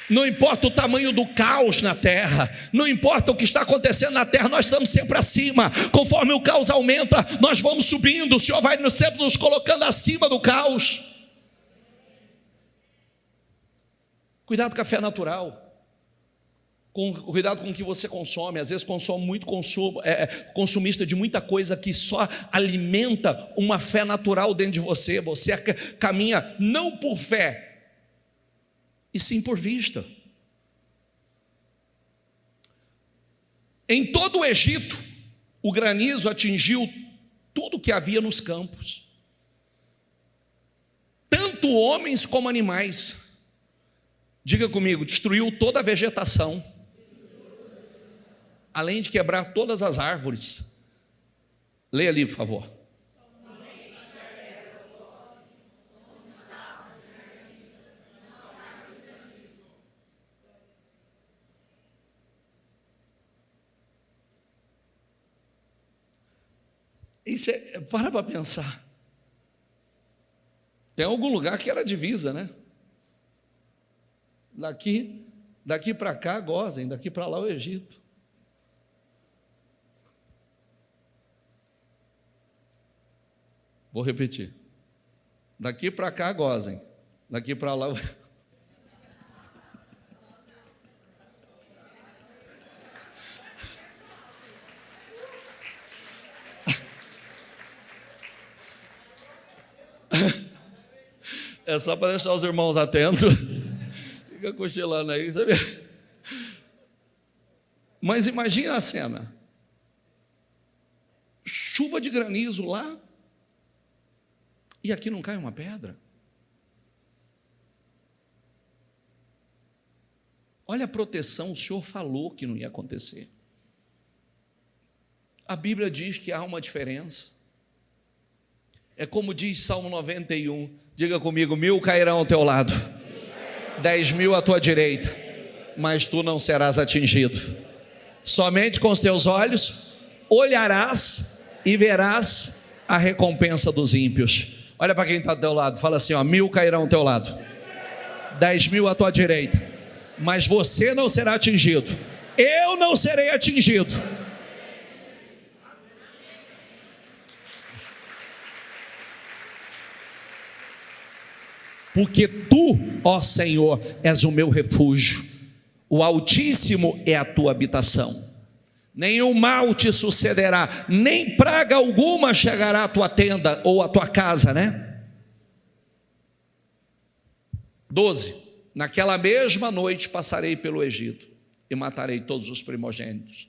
Não importa o tamanho do caos na terra, não importa o que está acontecendo na terra, nós estamos sempre acima. Conforme o caos aumenta, nós vamos subindo, o Senhor vai sempre nos colocando acima do caos. Cuidado com a fé natural, cuidado com o que você consome. Às vezes consome muito consumista de muita coisa que só alimenta uma fé natural dentro de você. Você caminha não por fé, e sim por vista. Em todo o Egito, o granizo atingiu tudo que havia nos campos, tanto homens como animais. Diga comigo, destruiu toda a vegetação, além de quebrar todas as árvores. Leia ali, por favor. Isso para pensar. Tem algum lugar que era divisa, né? Daqui para cá, Gósen, daqui para lá, o Egito. Vou repetir. Daqui para cá, Gósen, daqui para lá, é só para deixar os irmãos atentos. Fica cochilando aí, sabe? Mas imagina a cena: chuva de granizo lá, e aqui não cai uma pedra. Olha a proteção, o Senhor falou que não ia acontecer. A Bíblia diz que há uma diferença. É como diz Salmo 91, diga comigo: 1000 cairão ao teu lado, 10.000 à tua direita, mas tu não serás atingido. Somente com os teus olhos olharás e verás a recompensa dos ímpios. Olha para quem está do teu lado, fala assim: 1000 cairão ao teu lado, 10.000 à tua direita, mas você não será atingido. Eu não serei atingido. Porque tu, ó Senhor, és o meu refúgio, o Altíssimo é a tua habitação. Nenhum mal te sucederá, nem praga alguma chegará à tua tenda ou à tua casa, né? 12. Naquela mesma noite passarei pelo Egito e matarei todos os primogênitos,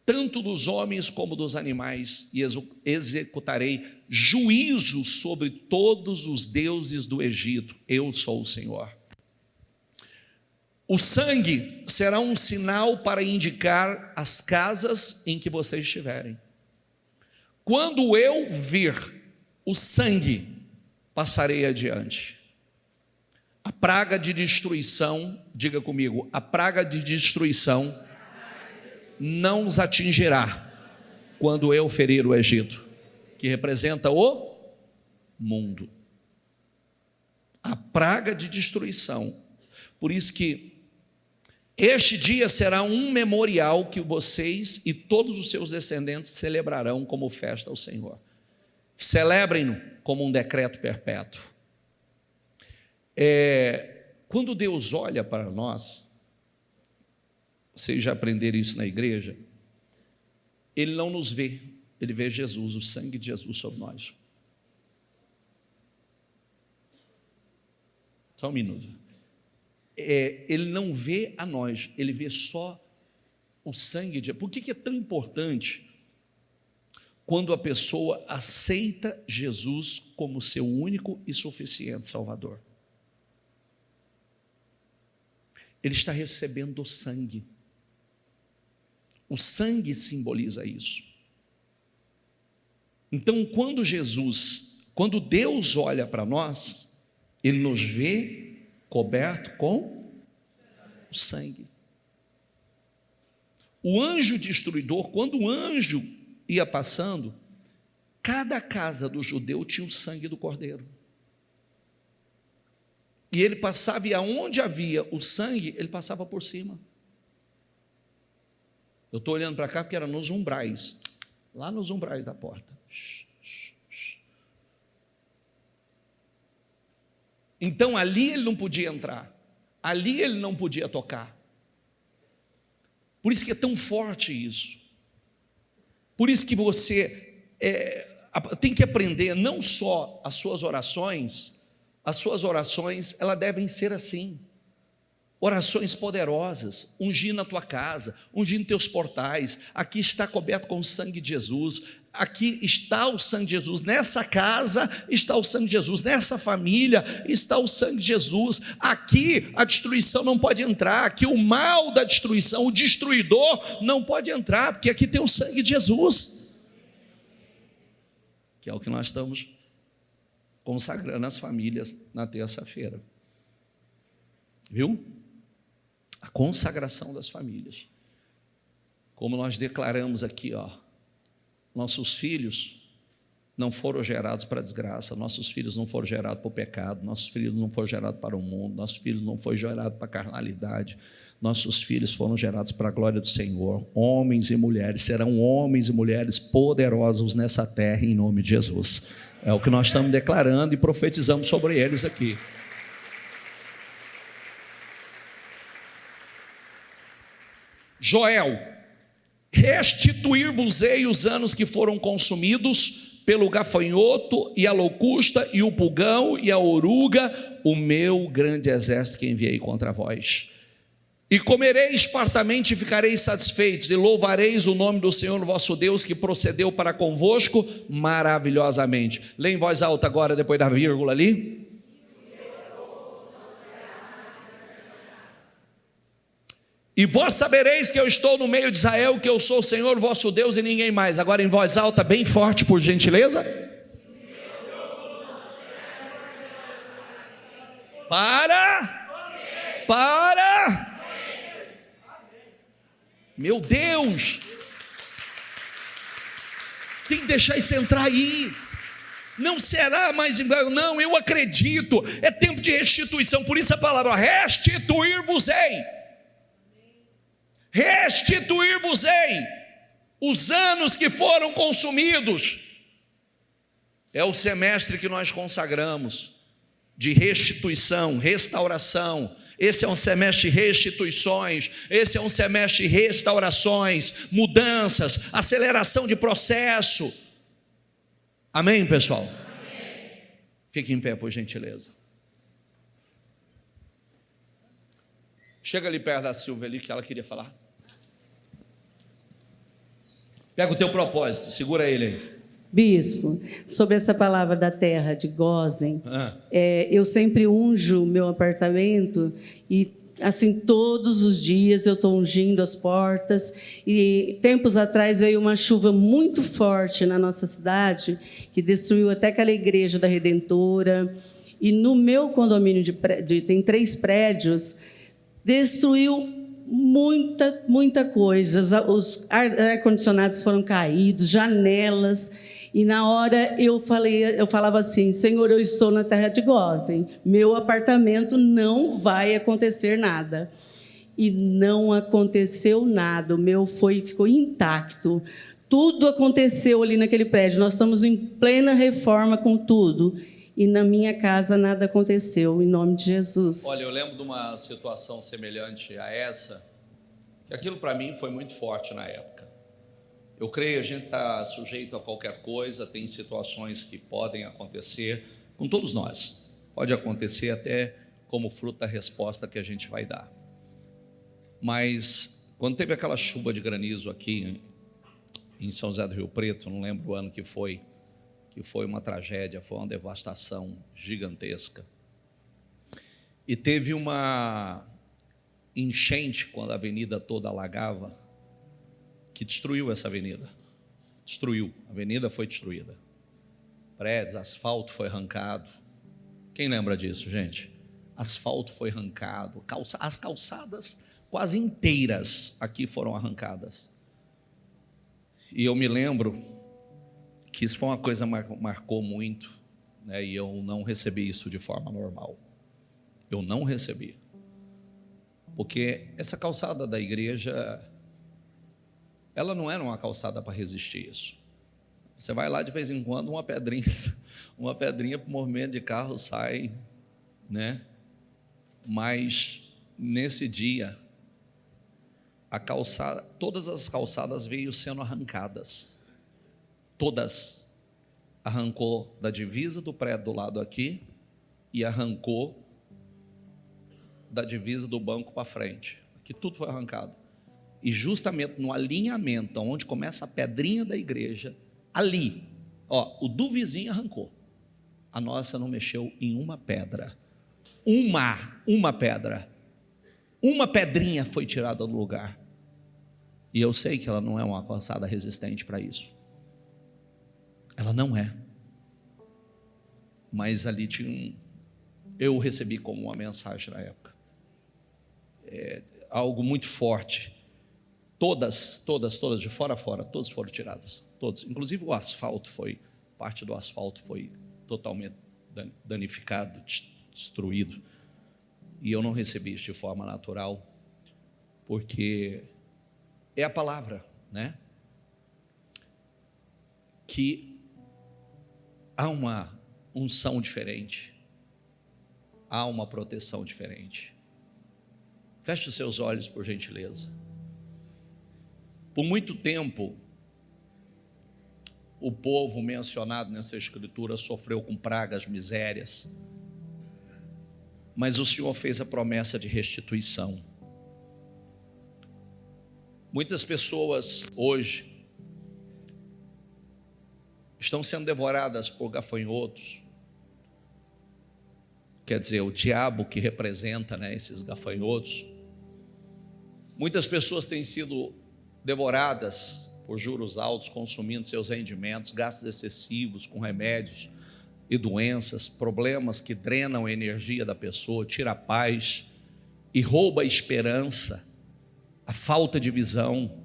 tanto dos homens como dos animais, e executarei juízo sobre todos os deuses do Egito. Eu sou o Senhor. O sangue será um sinal para indicar as casas em que vocês estiverem. Quando eu vir o sangue, passarei adiante. A praga de destruição, diga comigo, a praga de destruição não os atingirá quando eu ferir o Egito, que representa o mundo. A praga de destruição. Por isso que este dia será um memorial que vocês e todos os seus descendentes celebrarão como festa ao Senhor. Celebrem-no como um decreto perpétuo. Quando Deus olha para nós, vocês já aprenderam isso na igreja, Ele não nos vê, Ele vê Jesus, o sangue de Jesus sobre nós. Só um minuto. Ele não vê a nós, Ele vê só o sangue de Jesus. Por que é tão importante quando a pessoa aceita Jesus como seu único e suficiente Salvador? Ele está recebendo o sangue. O sangue simboliza isso. Então, quando Deus olha para nós, Ele nos vê coberto com o sangue. O anjo destruidor, quando o anjo ia passando, cada casa do judeu tinha o sangue do cordeiro. E ele passava, e aonde havia o sangue, ele passava por cima. Eu estou olhando para cá porque era nos umbrais, lá nos umbrais da porta. Então ali ele não podia entrar, ali ele não podia tocar. Por isso que é tão forte isso. Por isso que você tem que aprender não só as suas orações, elas devem ser assim. Orações poderosas, ungindo a tua casa, ungindo teus portais. Aqui está coberto com o sangue de Jesus. Aqui está o sangue de Jesus. Nessa casa está o sangue de Jesus. Nessa família está o sangue de Jesus. Aqui a destruição não pode entrar. Aqui o mal da destruição, o destruidor não pode entrar, porque aqui tem o sangue de Jesus, que é o que nós estamos consagrando as famílias na terça-feira. Viu? A consagração das famílias. Como nós declaramos aqui, nossos filhos não foram gerados para desgraça, nossos filhos não foram gerados para o pecado, nossos filhos não foram gerados para o mundo, nossos filhos não foram gerados para a carnalidade, nossos filhos foram gerados para a glória do Senhor. Homens e mulheres serão homens e mulheres poderosos nessa terra em nome de Jesus. É o que nós estamos declarando e profetizamos sobre eles aqui. Joel: restituir-vos-ei os anos que foram consumidos pelo gafanhoto e a locusta e o pulgão e a oruga, o meu grande exército que enviei contra vós. E comereis fartamente e ficareis satisfeitos, e louvareis o nome do Senhor vosso Deus, que procedeu para convosco maravilhosamente. Lê em voz alta agora, depois da vírgula ali. E vós sabereis que eu estou no meio de Israel, que eu sou o Senhor vosso Deus e ninguém mais. Agora em voz alta, bem forte, por gentileza. Para. Meu Deus. Tem que deixar isso entrar aí. Não será mais igual. Não, eu acredito. É tempo de restituição. Por isso a palavra restituir-vos-ei. Restituir-vos-ei os anos que foram consumidos. É o semestre que nós consagramos de restituição, restauração. Esse é um semestre de restituições, esse é um semestre de restaurações, mudanças, aceleração de processo. Amém, pessoal? Amém. Fique em pé, por gentileza. Chega ali perto da Silvia ali, que ela queria falar. Pega o teu propósito, segura ele aí. Bispo, sobre essa palavra da terra de Gósen, eu sempre unjo meu apartamento e assim todos os dias eu estou ungindo as portas. E tempos atrás veio uma chuva muito forte na nossa cidade que destruiu até aquela igreja da Redentora. E no meu condomínio tem 3 prédios, destruiu muita coisa. Os ar-condicionados foram caídos, janelas. E na hora eu falava assim: Senhor, eu estou na terra de Gósen, meu apartamento não vai acontecer nada. E não aconteceu nada, o meu ficou intacto. Tudo aconteceu ali naquele prédio. Nós estamos em plena reforma com tudo. E na minha casa nada aconteceu, em nome de Jesus. Olha, eu lembro de uma situação semelhante a essa, que aquilo para mim foi muito forte na época. Eu creio, a gente está sujeito a qualquer coisa, tem situações que podem acontecer com todos nós. Pode acontecer até como fruto da resposta que a gente vai dar. Mas quando teve aquela chuva de granizo aqui em São José do Rio Preto, não lembro o ano que foi uma tragédia, foi uma devastação gigantesca. E teve uma enchente quando a avenida toda alagava, que destruiu essa avenida. A avenida foi destruída. Prédios, asfalto foi arrancado. Quem lembra disso, gente? Asfalto foi arrancado, as calçadas quase inteiras aqui foram arrancadas. E eu me lembro que isso foi uma coisa que marcou muito, né? E eu não recebi isso de forma normal. Eu não recebi. Porque essa calçada da igreja, ela não era uma calçada para resistir isso. Você vai lá de vez em quando, uma pedrinha para o movimento de carro sai, né? Mas nesse dia, todas as calçadas veio sendo arrancadas. Todas. Arrancou da divisa do prédio do lado aqui e arrancou da divisa do banco para frente. Aqui tudo foi arrancado. E justamente no alinhamento, onde começa a pedrinha da igreja, ali, o do vizinho arrancou. A nossa não mexeu em uma pedra. Uma pedra. Uma pedrinha foi tirada do lugar. E eu sei que ela não é uma calçada resistente para isso. Ela não é. Mas ali eu recebi como uma mensagem na época. Algo muito forte. Todas, de fora a fora, todas foram tiradas. Todas. Inclusive parte do asfalto foi totalmente danificado, destruído. E eu não recebi isso de forma natural, porque é a palavra, né? Que há uma unção diferente, há uma proteção diferente. Feche os seus olhos, por gentileza. Por muito tempo, o povo mencionado nessa escritura sofreu com pragas, misérias, mas o Senhor fez a promessa de restituição. Muitas pessoas hoje estão sendo devoradas por gafanhotos, quer dizer, o diabo que representa, né, esses gafanhotos. Muitas pessoas têm sido devoradas por juros altos, consumindo seus rendimentos, gastos excessivos com remédios e doenças, problemas que drenam a energia da pessoa, tira a paz e rouba a esperança, a falta de visão.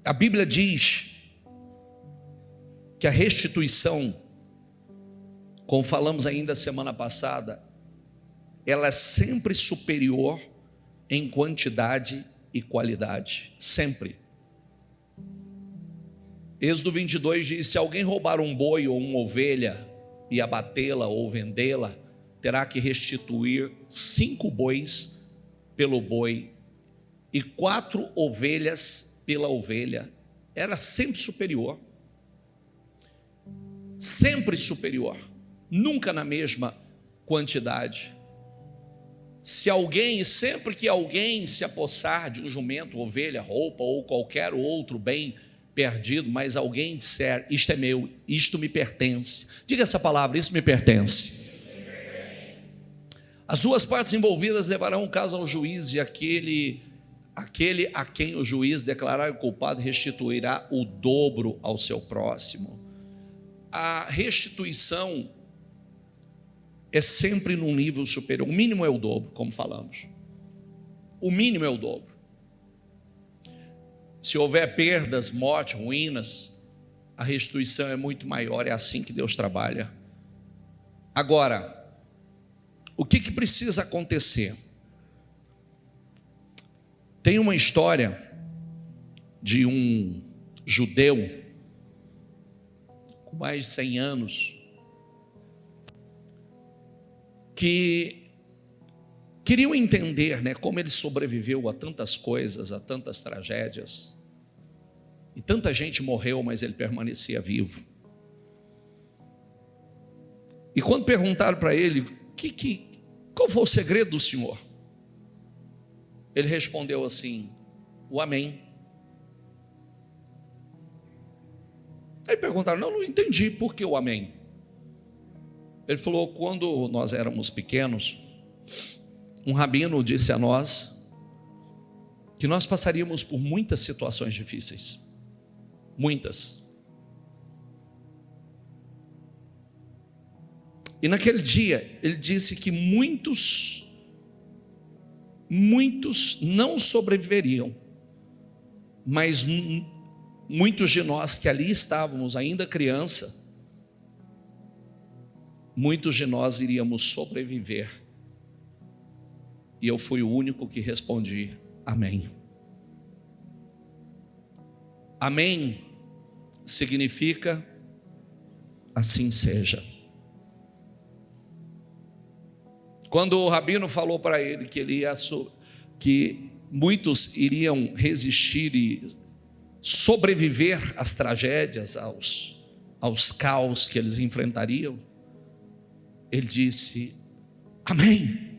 A Bíblia diz que a restituição, como falamos ainda semana passada, ela é sempre superior em quantidade e qualidade, sempre. Êxodo 22 diz: se alguém roubar um boi ou uma ovelha e abatê-la ou vendê-la, terá que restituir 5 bois pelo boi e 4 ovelhas pela ovelha. Era sempre superior, nunca na mesma quantidade. Sempre que alguém se apossar de um jumento, ovelha, roupa ou qualquer outro bem perdido, mas alguém disser: isto é meu, isto me pertence. Diga essa palavra: isso me pertence. As duas partes envolvidas levarão o caso ao juiz, e aquele a quem o juiz declarar o culpado restituirá o dobro ao seu próximo. A restituição é sempre num nível superior. O mínimo é o dobro, como falamos. O mínimo é o dobro. Se houver perdas, morte, ruínas, a restituição é muito maior. É assim que Deus trabalha. Agora, o que precisa acontecer? Tem uma história de um judeu com mais de 100 anos, que queriam entender, né, como ele sobreviveu a tantas coisas, a tantas tragédias, e tanta gente morreu, mas ele permanecia vivo. E quando perguntaram para ele, qual foi o segredo do Senhor? Ele respondeu assim: o amém. Aí perguntaram: não entendi, por que o amém? Ele falou: quando nós éramos pequenos, um rabino disse a nós que nós passaríamos por muitas situações difíceis, muitas. E naquele dia ele disse que muitos não sobreviveriam, mas muitos de nós que ali estávamos ainda criança, muitos de nós iríamos sobreviver. E eu fui o único que respondi amém. Amém significa assim seja. Quando o rabino falou para ele que muitos iriam resistir e sobreviver às tragédias, aos caos que eles enfrentariam, ele disse amém,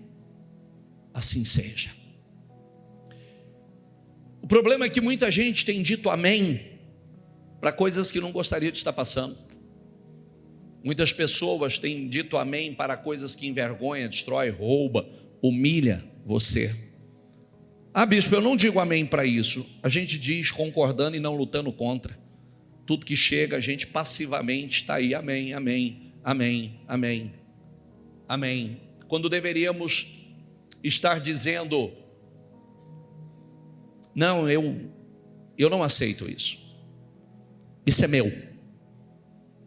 assim seja. O problema é que muita gente tem dito amém para coisas que não gostaria de estar passando. Muitas pessoas têm dito amém para coisas que envergonha, destrói, rouba, humilha você. Ah, bispo, eu não digo amém para isso. A gente diz concordando e não lutando contra. Tudo que chega, a gente passivamente está aí, amém, amém, amém, amém, amém. Quando deveríamos estar dizendo: não, eu não aceito isso. Isso é meu.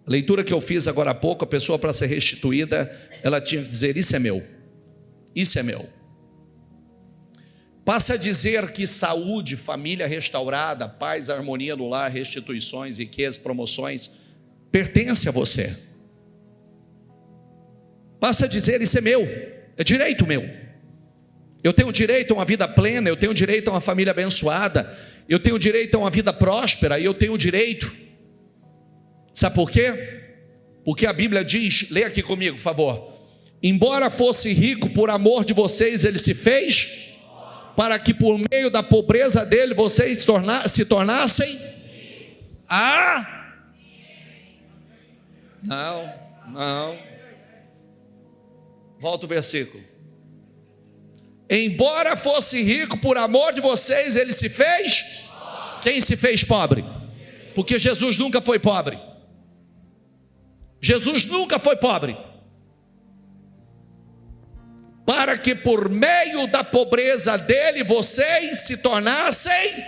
A leitura que eu fiz agora há pouco, a pessoa, para ser restituída, ela tinha que dizer: isso é meu, isso é meu. Passa a dizer que saúde, família restaurada, paz, harmonia no lar, restituições, riquezas, promoções, pertence a você. Passa a dizer: isso é meu, é direito meu. Eu tenho direito a uma vida plena, eu tenho direito a uma família abençoada, eu tenho direito a uma vida próspera, e eu tenho direito. Sabe por quê? Porque a Bíblia diz, lê aqui comigo, por favor: embora fosse rico, por amor de vocês ele se fez, para que por meio da pobreza dele vocês se tornassem. Não. Volta o versículo. Embora fosse rico, por amor de vocês ele se fez. Quem se fez pobre? Porque Jesus nunca foi pobre. Jesus nunca foi pobre. Para que por meio da pobreza dele vocês se tornassem.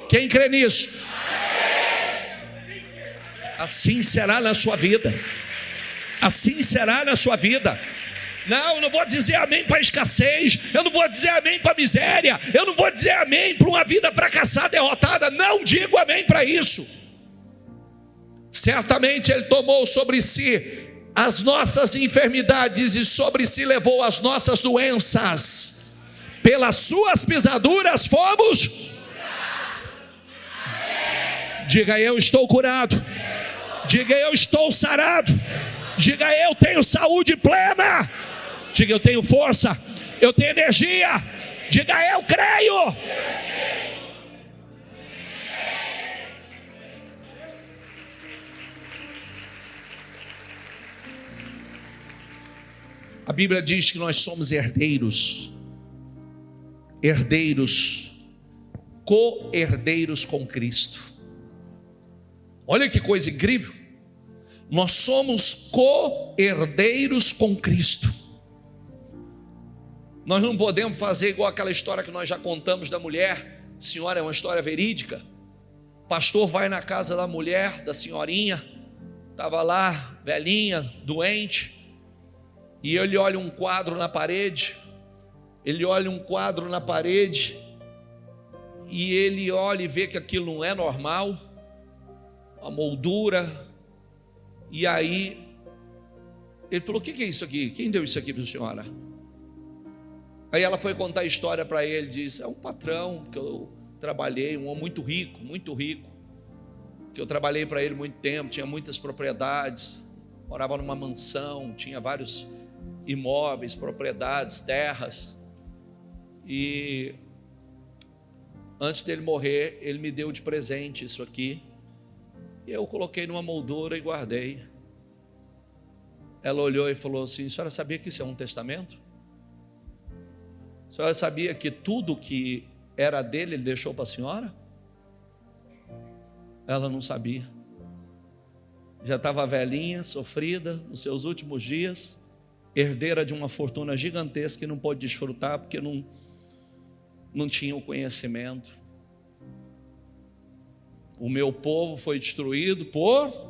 Quem crê nisso? Assim será na sua vida. Assim será na sua vida. Não, eu não vou dizer amém para a escassez, eu não vou dizer amém para a miséria, eu não vou dizer amém para uma vida fracassada, derrotada. Não digo amém para isso. Certamente ele tomou sobre si as nossas enfermidades e sobre si levou as nossas doenças. Pelas suas pisaduras fomos. Diga: eu estou curado. Diga: eu estou sarado. Diga: eu tenho saúde plena. Diga: eu tenho força, eu tenho energia. Diga: eu creio. A Bíblia diz que nós somos herdeiros, co-herdeiros com Cristo. Olha que coisa incrível. Nós somos co-herdeiros com Cristo. Nós não podemos fazer igual aquela história que nós já contamos da mulher. Senhora, é uma história verídica. O pastor vai na casa da mulher, da senhorinha, estava lá, velhinha, doente, e ele olha um quadro na parede. e ele olha e vê que aquilo não é normal, a moldura, e aí ele falou: o que é isso aqui? Quem deu isso aqui para a senhora? Aí ela foi contar a história para ele, disse: é um patrão que eu trabalhei, um homem muito rico, que eu trabalhei para ele muito tempo, tinha muitas propriedades, morava numa mansão, tinha vários imóveis, propriedades, terras, e antes dele morrer, ele me deu de presente isso aqui, e eu coloquei numa moldura e guardei. Ela olhou e falou assim: a senhora sabia que isso é um testamento? A senhora sabia que tudo que era dele, ele deixou para a senhora? Ela não sabia. Já estava velhinha, sofrida, nos seus últimos dias, herdeira de uma fortuna gigantesca que não pôde desfrutar porque não tinha o conhecimento. O meu povo foi destruído por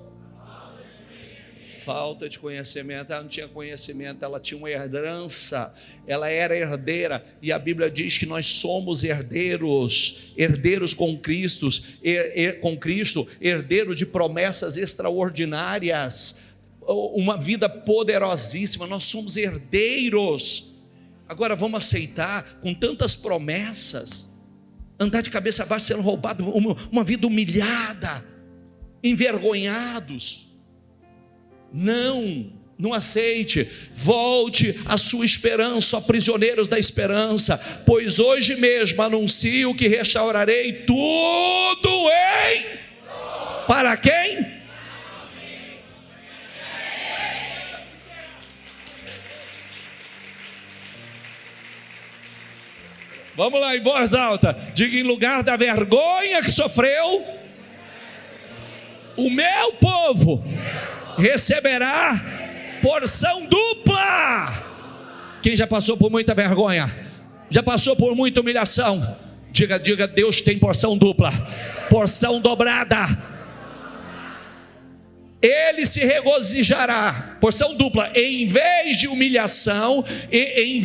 falta de conhecimento. Ela não tinha conhecimento, ela tinha uma herança, ela era herdeira, e a Bíblia diz que nós somos herdeiros com Cristo, herdeiro de promessas extraordinárias, uma vida poderosíssima. Nós somos herdeiros. Agora vamos aceitar, com tantas promessas, andar de cabeça abaixo sendo roubado, uma vida humilhada, envergonhados? Não aceite. Volte a sua esperança, ó prisioneiros da esperança, pois hoje mesmo anuncio que restaurarei tudo em... Para quem? Vamos lá, em voz alta, diga: em lugar da vergonha que sofreu, o meu povo receberá porção dupla. Quem já passou por muita vergonha, já passou por muita humilhação, diga: Deus tem porção dupla, porção dobrada. Ele se regozijará, porção dupla, em vez de humilhação, ele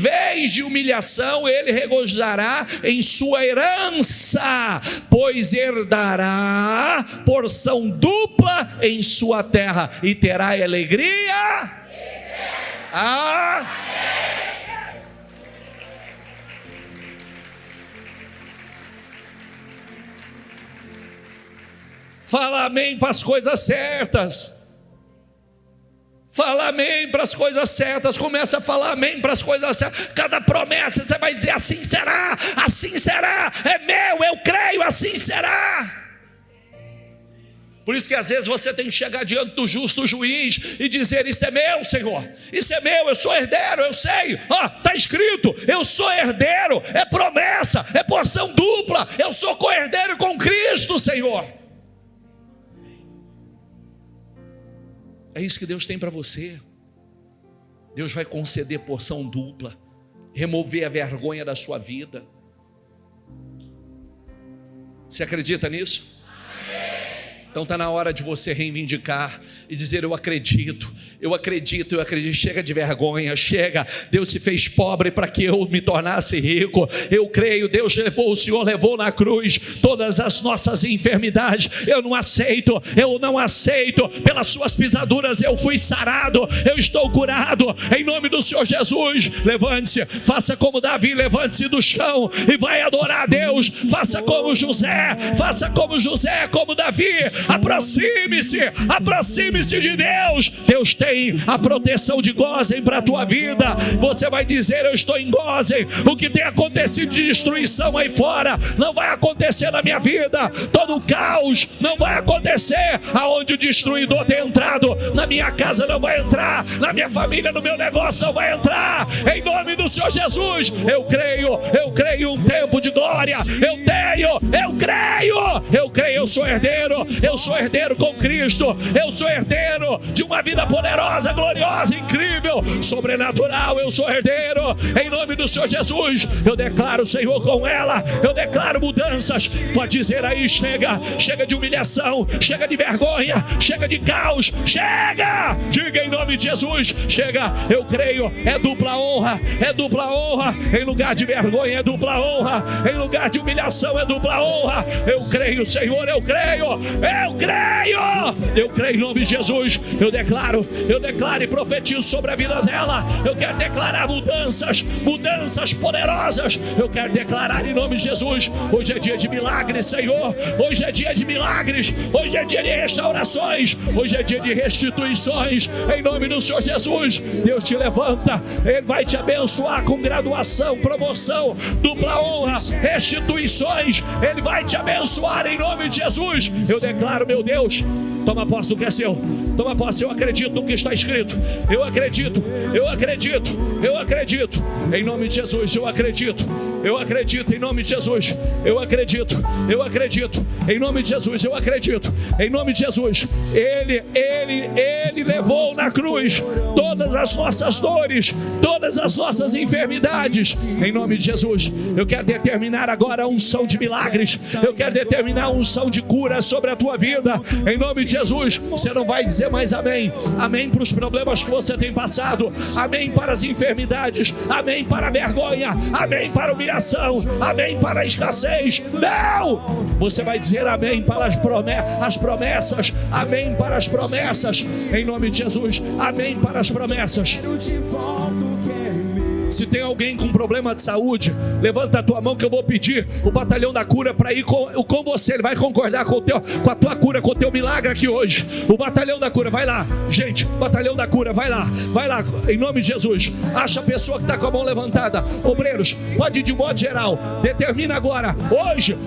regozijará em sua herança, pois herdará porção dupla em sua terra e terá alegria. Fala amém para as coisas certas. Fala amém para as coisas certas. Começa a falar amém para as coisas certas. Cada promessa você vai dizer: assim será, é meu, eu creio, assim será. Por isso que às vezes você tem que chegar diante do justo juiz e dizer: isso é meu, Senhor, isso é meu, eu sou herdeiro, eu sei, está escrito, eu sou herdeiro, é promessa, é porção dupla, eu sou co-herdeiro com Cristo, Senhor. É isso que Deus tem para você. Deus vai conceder porção dupla, remover a vergonha da sua vida. Você acredita nisso? Então está na hora de você reivindicar e dizer: eu acredito. Chega de vergonha, chega. Deus se fez pobre para que eu me tornasse rico. Eu creio, Deus levou, o Senhor levou na cruz todas as nossas enfermidades. Eu não aceito. Pelas suas pisaduras eu fui sarado, eu estou curado, em nome do Senhor Jesus. Levante-se, faça como Davi, levante-se do chão e vai adorar a Deus. Faça como José, como Davi. Aproxime-se de Deus. Deus tem a proteção de Gósen para a tua vida. Você vai dizer: eu estou em Gósen. O que tem acontecido de destruição aí fora não vai acontecer na minha vida. Todo o caos não vai acontecer aonde o destruidor tem entrado. Na minha casa não vai entrar, na minha família, no meu negócio não vai entrar, em nome do Senhor Jesus. Eu creio um tempo de glória. Eu creio, eu sou herdeiro, eu eu sou herdeiro com Cristo, eu sou herdeiro de uma vida poderosa, gloriosa, incrível, sobrenatural. Eu sou herdeiro, em nome do Senhor Jesus. Eu declaro, Senhor, com ela, eu declaro mudanças. Pode dizer aí: chega de humilhação, chega de vergonha, chega de caos, chega! Diga em nome de Jesus: chega. Eu creio, é dupla honra, em lugar de vergonha é dupla honra, em lugar de humilhação é dupla honra. Eu creio, Senhor, eu creio em nome de Jesus. Eu declaro e profetizo sobre a vida dela. Eu quero declarar mudanças poderosas. Eu quero declarar em nome de Jesus: hoje é dia de milagres, Senhor. Hoje é dia de milagres, hoje é dia de restaurações, hoje é dia de restituições, em nome do Senhor Jesus. Deus te levanta, Ele vai te abençoar com graduação, promoção, dupla honra, restituições. Ele vai te abençoar em nome de Jesus. Eu declaro, meu Deus, toma posse do que é seu, toma posse. Eu acredito no que está escrito, eu acredito, em nome de Jesus. Eu acredito, em nome de Jesus. Eu acredito, em nome de Jesus. Eu acredito, em nome de Jesus. Ele levou na cruz todas as nossas dores, todas as nossas enfermidades, em nome de Jesus. Eu quero determinar agora a unção de milagres, eu quero determinar a unção de cura sobre a tua vida, em nome de Jesus. Você não vai dizer mais amém para os problemas que você tem passado, amém para as enfermidades, amém para a vergonha, amém para a humilhação, amém para a escassez. Não! Você vai dizer amém para as promessas, amém para as promessas, em nome de Jesus, amém para as promessas. Se tem alguém com problema de saúde, levanta a tua mão que eu vou pedir o batalhão da cura para ir com você. Ele vai concordar com a tua cura, com o teu milagre aqui hoje. O batalhão da cura, vai lá, gente, batalhão da cura, vai lá, em nome de Jesus. Acha a pessoa que está com a mão levantada. Obreiros, pode ir de modo geral. Determina agora, hoje,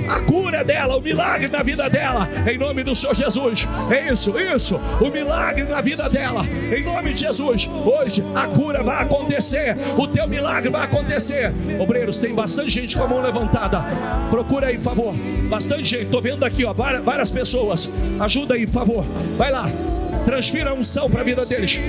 a cura dela, o milagre na vida dela, em nome do Senhor Jesus. É isso, o milagre na vida dela, em nome de Jesus. Hoje a cura vai acontecer, o teu milagre vai acontecer. Obreiros, tem bastante gente com a mão levantada. Procura aí, por favor. Bastante gente, estou vendo aqui, ó, várias pessoas. Ajuda aí, por favor. Vai lá, transfira a unção para a vida deles.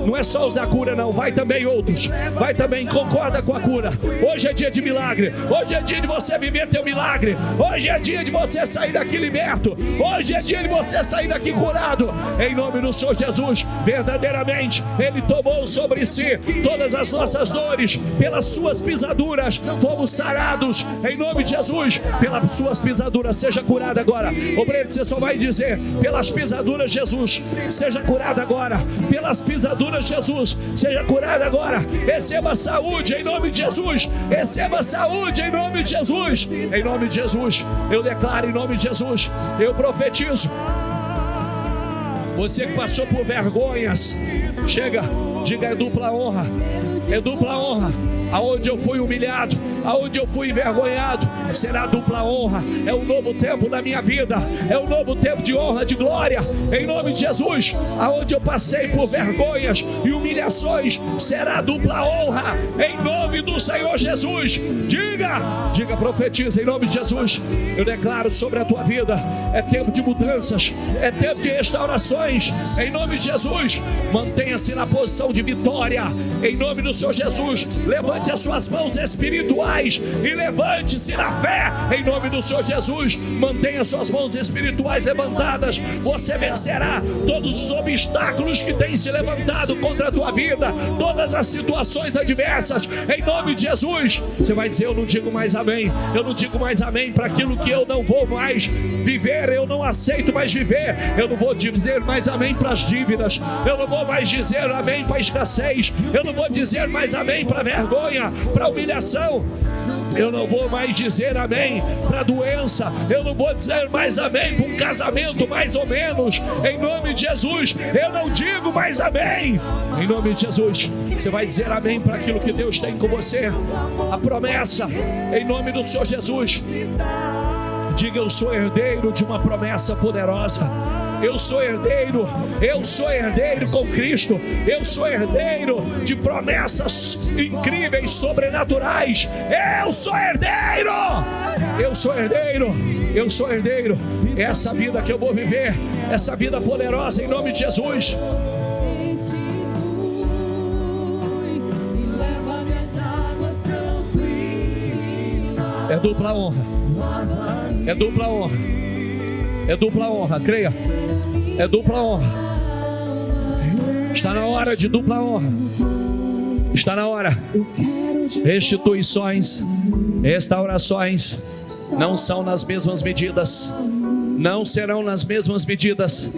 Não é só usar a cura, não. Vai também outros. Vai também, concorda com a cura. Hoje é dia de milagre. Hoje é dia de você viver teu milagre. Hoje é dia de você sair daqui liberto. Hoje é dia de você sair daqui curado. Em nome do Senhor Jesus, verdadeiramente, Ele tomou sobre si todas as nossas dores. Pelas suas pisaduras fomos sarados. Em nome de Jesus, pelas suas pisaduras, seja curado agora. Obreiro, você só vai dizer: pelas pisaduras, Jesus, seja curado agora. Pelas pisaduras, Jesus, seja curado agora. Receba saúde em nome de Jesus. Receba saúde em nome de Jesus. Em nome de Jesus, eu declaro, em nome de Jesus, eu profetizo. Você que passou por vergonhas, chega, diga: é dupla honra, é dupla honra. Aonde eu fui humilhado, aonde eu fui envergonhado, será dupla honra. É um novo tempo na minha vida, é um novo tempo de honra, de glória, em nome de Jesus. Aonde eu passei por vergonhas e humilhações, será dupla honra, em nome do Senhor Jesus. Diga, profetiza em nome de Jesus. Eu declaro sobre a tua vida: é tempo de mudanças, é tempo de restaurações, em nome de Jesus. Mantenha-se na posição de vitória, em nome do Senhor Jesus. Levante as suas mãos espirituais e levante-se na fé, em nome do Senhor Jesus. Mantenha suas mãos espirituais levantadas. Você vencerá todos os obstáculos que têm se levantado contra a tua vida, todas as situações adversas, em nome de Jesus. Você vai dizer: eu não digo mais amém, eu não digo mais amém para aquilo que eu não vou mais viver, eu não aceito mais viver. Eu não vou dizer mais amém para as dívidas, eu não vou mais dizer amém para a escassez, eu não vou dizer mais amém para a vergonha, para a humilhação. Eu não vou mais dizer amém para a doença. Eu não vou dizer mais amém para um casamento mais ou menos. Em nome de Jesus, eu não digo mais amém. Em nome de Jesus, você vai dizer amém para aquilo que Deus tem com você. A promessa, em nome do Senhor Jesus. Diga: eu sou herdeiro de uma promessa poderosa. Eu sou herdeiro com Cristo. Eu sou herdeiro de promessas incríveis, sobrenaturais. Eu sou herdeiro. Eu sou herdeiro. É essa vida que eu vou viver, essa vida poderosa em nome de Jesus. É dupla honra. É dupla honra. É dupla honra, creia. É dupla honra. Está na hora de dupla honra. Está na hora. Restituições, restaurações não são nas mesmas medidas. Não serão nas mesmas medidas.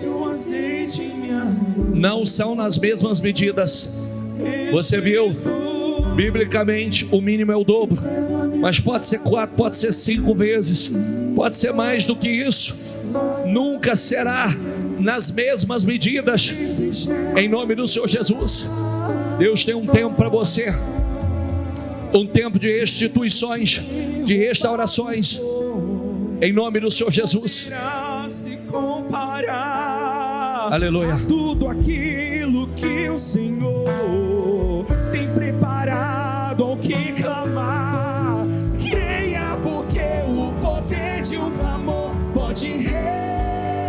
Não são nas mesmas medidas. Você viu? Biblicamente, o mínimo é o dobro. Mas pode ser 4, pode ser 5 vezes. Pode ser mais do que isso. Nunca será nas mesmas medidas. Em nome do Senhor Jesus. Deus tem um tempo para você. Um tempo de restituições, de restaurações. Em nome do Senhor Jesus. Aleluia. Tudo aquilo que o Senhor tem preparado ao que clamar. Creia, porque o poder de um clamor pode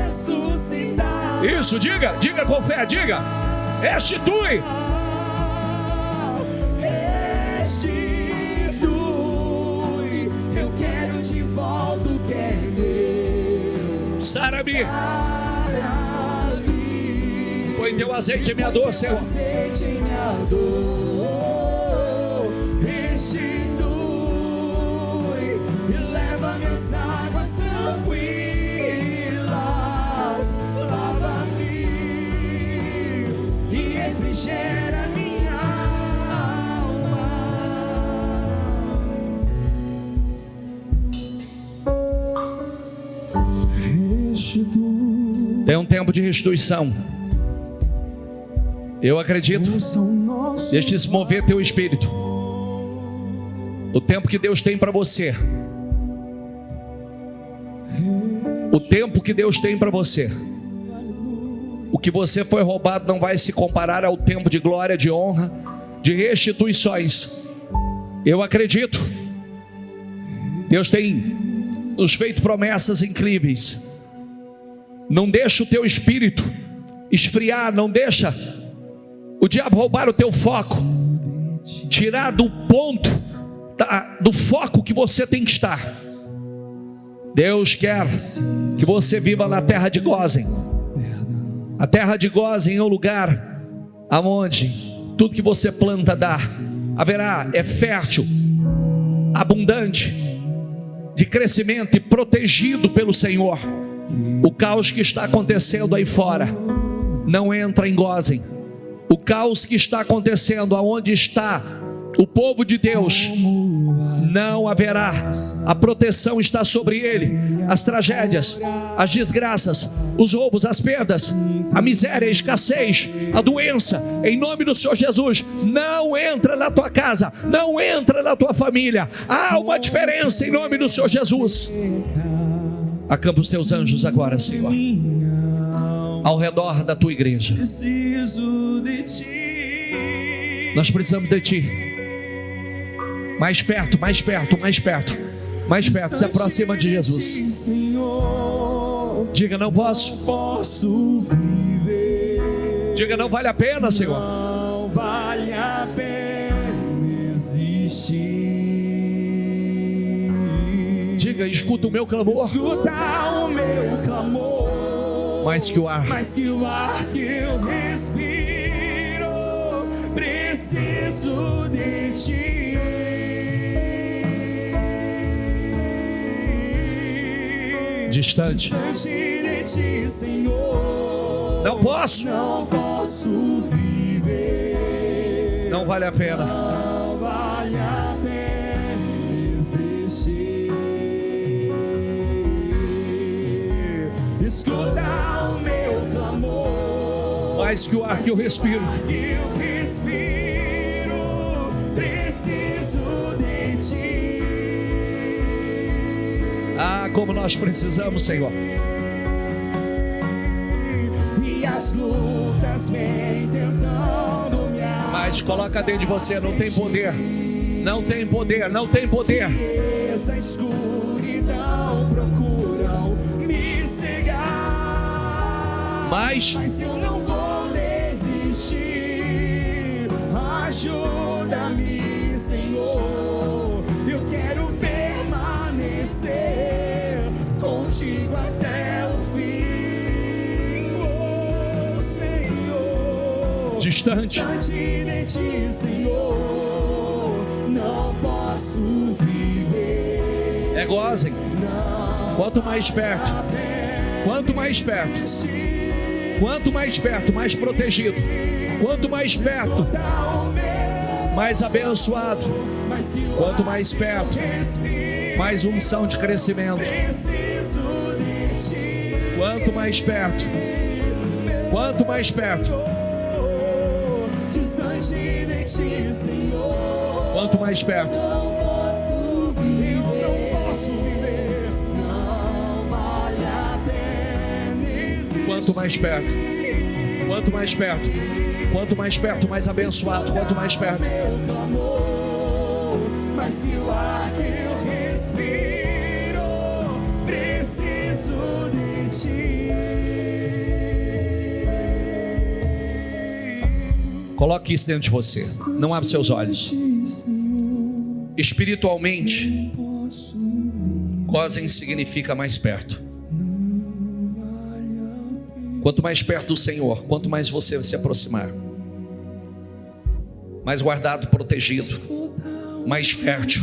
ressuscitar. Isso, diga com fé, diga. Restitui. Eu quero de volta o que é meu. Sara-me. Põe teu azeite em minha dor, Senhor. Restitui e leva-me às águas tranquilas. Lava-me e refrigera minha alma. Tem um tempo de restituição. Eu acredito. Deixe se mover teu espírito. O tempo que Deus tem para você. O tempo que Deus tem para você. O que você foi roubado não vai se comparar ao tempo de glória, de honra, de restituições. Eu acredito. Deus tem nos feito promessas incríveis. Não deixa o teu espírito esfriar, não deixa o diabo roubar o teu foco, tirar do ponto, do foco que você tem que estar. Deus quer que você viva na terra de Gósen. A terra de Gósen é um lugar aonde tudo que você planta dá. É fértil, abundante, de crescimento e protegido pelo Senhor. O caos que está acontecendo aí fora não entra em Gósen. O caos que está acontecendo aonde está o povo de Deus, não haverá. A proteção está sobre ele. As tragédias, as desgraças, os roubos, as perdas, a miséria, a escassez, a doença, em nome do Senhor Jesus, não entra na tua casa, não entra na tua família. Há uma diferença em nome do Senhor Jesus. Acampa os teus anjos agora, Senhor, ao redor da tua igreja. Preciso de ti. Nós precisamos de ti. Mais perto, mais perto, mais perto, mais perto. Se aproxima de Jesus. Senhor, diga: não posso. Posso viver. Diga: não vale a pena, Senhor. Não vale a pena existir. Diga: escuta o meu clamor. Escuta o meu clamor. Mais que o ar. Mais que o ar que eu respiro. Preciso de ti. Distante de ti, Senhor. Não posso. Não posso viver. Não vale a pena. Não vale a pena existir. Escuta o meu clamor. Mais que o ar que eu respiro. Que eu respiro. Preciso de ti. Ah, como nós precisamos, Senhor. E as lutas vêm tentando me amassar. Mas coloca dentro de você, não tem poder. Não tem poder, não tem poder. Essa escuridão procura Mas eu não vou desistir. Ajuda-me, Senhor. Eu quero permanecer contigo até o fim, oh Senhor. Distante de ti, Senhor, não posso viver. É gozem. Quanto mais perto, quanto mais perto, quanto mais perto, mais protegido. Quanto mais perto, mais abençoado. Quanto mais perto, mais unção de crescimento. Quanto mais perto, quanto mais perto, quanto mais perto. Quanto mais perto, quanto mais perto, quanto mais perto, mais abençoado. Quanto mais perto. Mas que o ar que eu respiro, preciso de ti. Coloque isso dentro de você. Não abra seus olhos. Espiritualmente, gozem significa mais perto. Quanto mais perto do Senhor, quanto mais você se aproximar, mais guardado, protegido, mais fértil,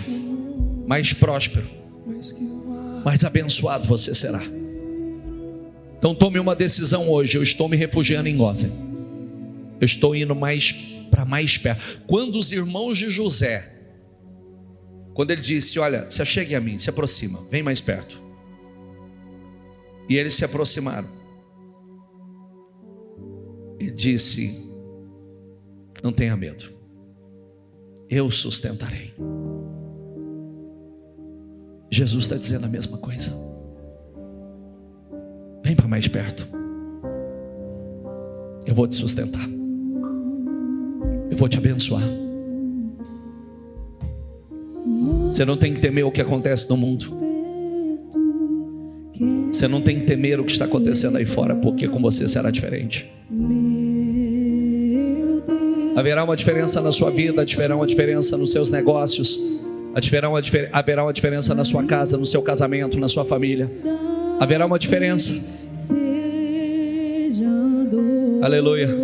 mais próspero, mais abençoado você será. Então tome uma decisão hoje. Eu estou me refugiando em Gósen. Eu estou indo para mais perto. Quando os irmãos de José, quando ele disse: olha, se achegue a mim, se aproxima, vem mais perto. E eles se aproximaram. Ele disse: não tenha medo, eu sustentarei. Jesus está dizendo a mesma coisa. Vem para mais perto, eu vou te sustentar, eu vou te abençoar. Você não tem que temer o que acontece no mundo. Você não tem que temer o que está acontecendo aí fora, porque com você será diferente. Haverá uma diferença na sua vida, haverá uma diferença nos seus negócios, haverá uma diferença na sua casa, no seu casamento, na sua família. Haverá uma diferença. Aleluia.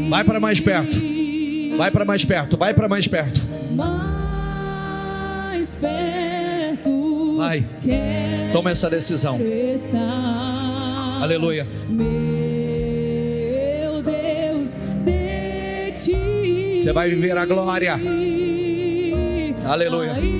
Vai para mais perto. Vai para mais perto. Vai para mais perto. Vai. Toma essa decisão. Aleluia. Meu Deus, de ti. Você vai viver a glória. Aleluia. Ainda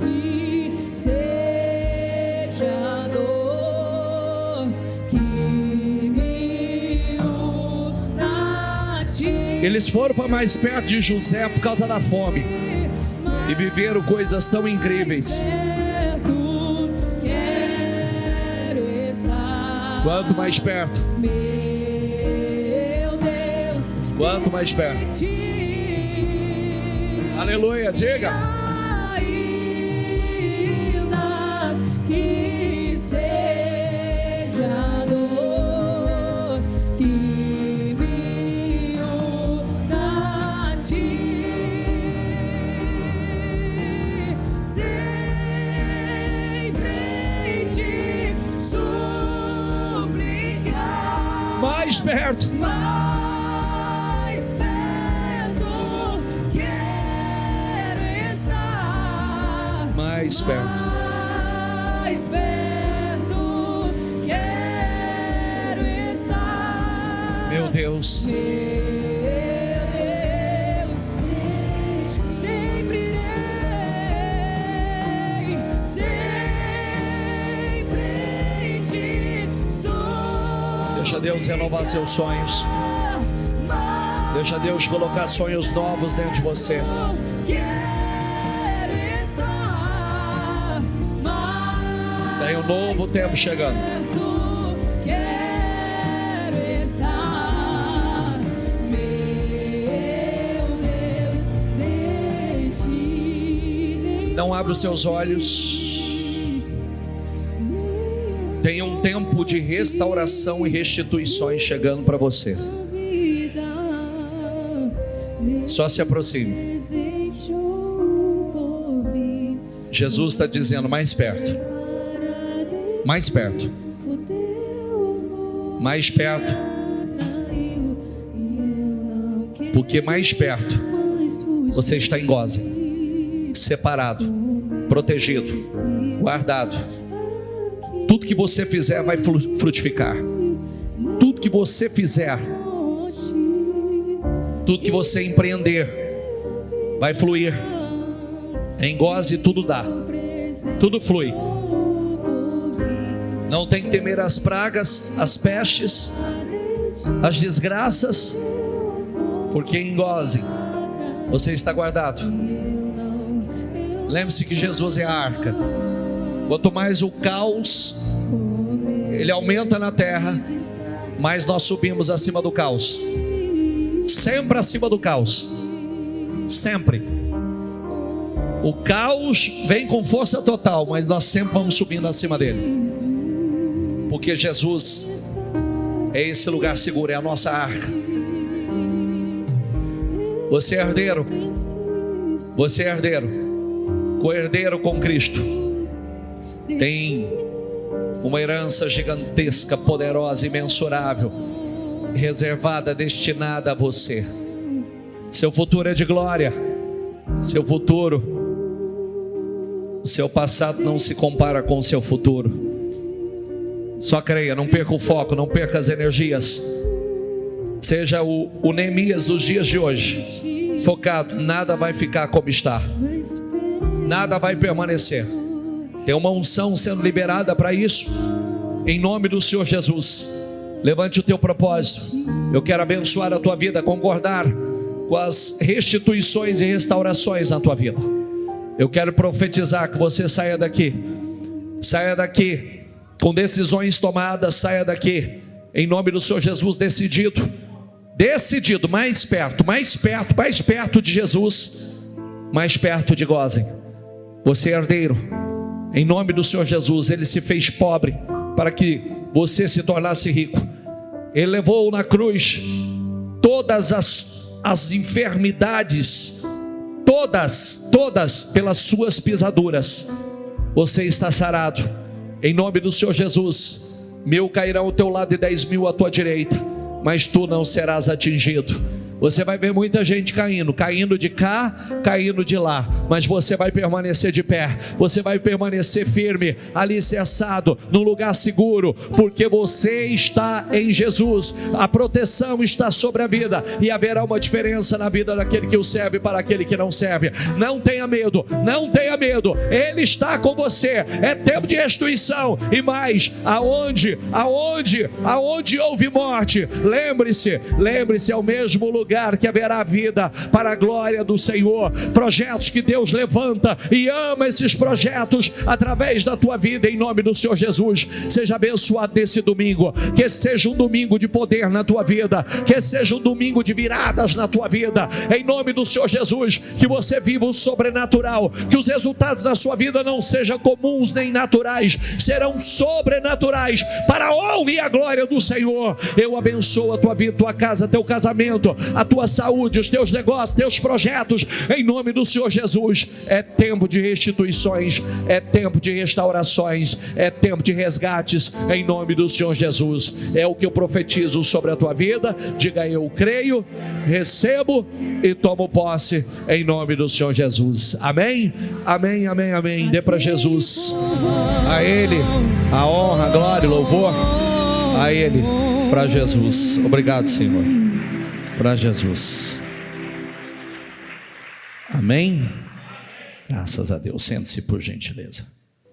que seja dor que me una a ti. Eles foram para mais perto de José por causa da fome e viveram coisas tão incríveis. Quanto mais perto, quanto mais perto. Aleluia, diga. Ainda que seja dor que me una a ti, sempre te suplicar. Mais perto. Mais perto quero estar. Mais perto. Mais perto quero estar. Meu Deus. Meu Deus, sempre irei, sempre te suplicar. Deixa Deus renovar seus sonhos. Deixa Deus colocar sonhos novos dentro de você. Tem um novo tempo chegando. Quero estar, meu Deus, de ti. Não abra os seus olhos. Tem um tempo de restauração e restituições chegando para você. Só se aproxime. Jesus está dizendo: mais perto, mais perto, mais perto, porque mais perto você está em Gósen, separado, protegido, guardado. Tudo que você fizer vai frutificar. Tudo que você fizer, tudo que você empreender vai fluir. Em Gósen tudo dá, tudo flui. Não tem que temer as pragas, as pestes, as desgraças, porque em Gósen você está guardado. Lembre-se que Jesus é a arca. Quanto mais o caos ele aumenta na terra, mais nós subimos acima do caos. Sempre acima do caos. Sempre. O caos vem com força total, mas nós sempre vamos subindo acima dele. Porque Jesus é esse lugar seguro, é a nossa arca. Você é herdeiro. Você é herdeiro. Co-herdeiro com Cristo. Tem uma herança gigantesca, poderosa, imensurável, reservada, destinada a você. Seu futuro é de glória. Seu futuro, o seu passado não se compara com o seu futuro. Só creia, não perca o foco, não perca as energias. Seja o Neemias dos dias de hoje, focado. Nada vai ficar como está, nada vai permanecer. Tem uma unção sendo liberada para isso, em nome do Senhor Jesus. Levante o teu propósito. Eu quero abençoar a tua vida, concordar com as restituições e restaurações na tua vida. Eu quero profetizar que você saia daqui com decisões tomadas, saia daqui em nome do Senhor Jesus, decidido, mais perto de Jesus, mais perto de Gósen. Você é herdeiro, em nome do Senhor Jesus. Ele se fez pobre para que você se tornasse rico. Ele levou na cruz todas as enfermidades, todas pelas suas pisaduras. Você está sarado, em nome do Senhor Jesus. 1000 cairão ao teu lado e 10.000 à tua direita, mas tu não serás atingido. Você vai ver muita gente caindo de cá, caindo de lá, mas você vai permanecer de pé, você vai permanecer firme, alicerçado, num lugar seguro, porque você está em Jesus. A proteção está sobre a vida, e haverá uma diferença na vida daquele que o serve para aquele que não serve. Não tenha medo, não tenha medo, Ele está com você. É tempo de restituição, e mais, aonde houve morte, lembre-se, é o mesmo lugar que haverá vida para a glória do Senhor. Projetos que Deus levanta e ama esses projetos através da tua vida, em nome do Senhor Jesus. Seja abençoado nesse domingo, que seja um domingo de poder na tua vida, que seja um domingo de viradas na tua vida, em nome do Senhor Jesus. Que você viva o sobrenatural, que os resultados da sua vida não sejam comuns nem naturais, serão sobrenaturais para a honra e a glória do Senhor. Eu abençoo a tua vida, tua casa, teu casamento, a tua saúde, os teus negócios, teus projetos, em nome do Senhor Jesus. É tempo de restituições, é tempo de restaurações, é tempo de resgates, em nome do Senhor Jesus. É o que eu profetizo sobre a tua vida. Diga: eu creio, recebo e tomo posse, em nome do Senhor Jesus. Amém? Amém, amém, amém. Dê para Jesus, a Ele a honra, a glória e louvor, a Ele, para Jesus. Obrigado, Senhor. Para Jesus. Amém? Graças a Deus. Sente-se, por gentileza.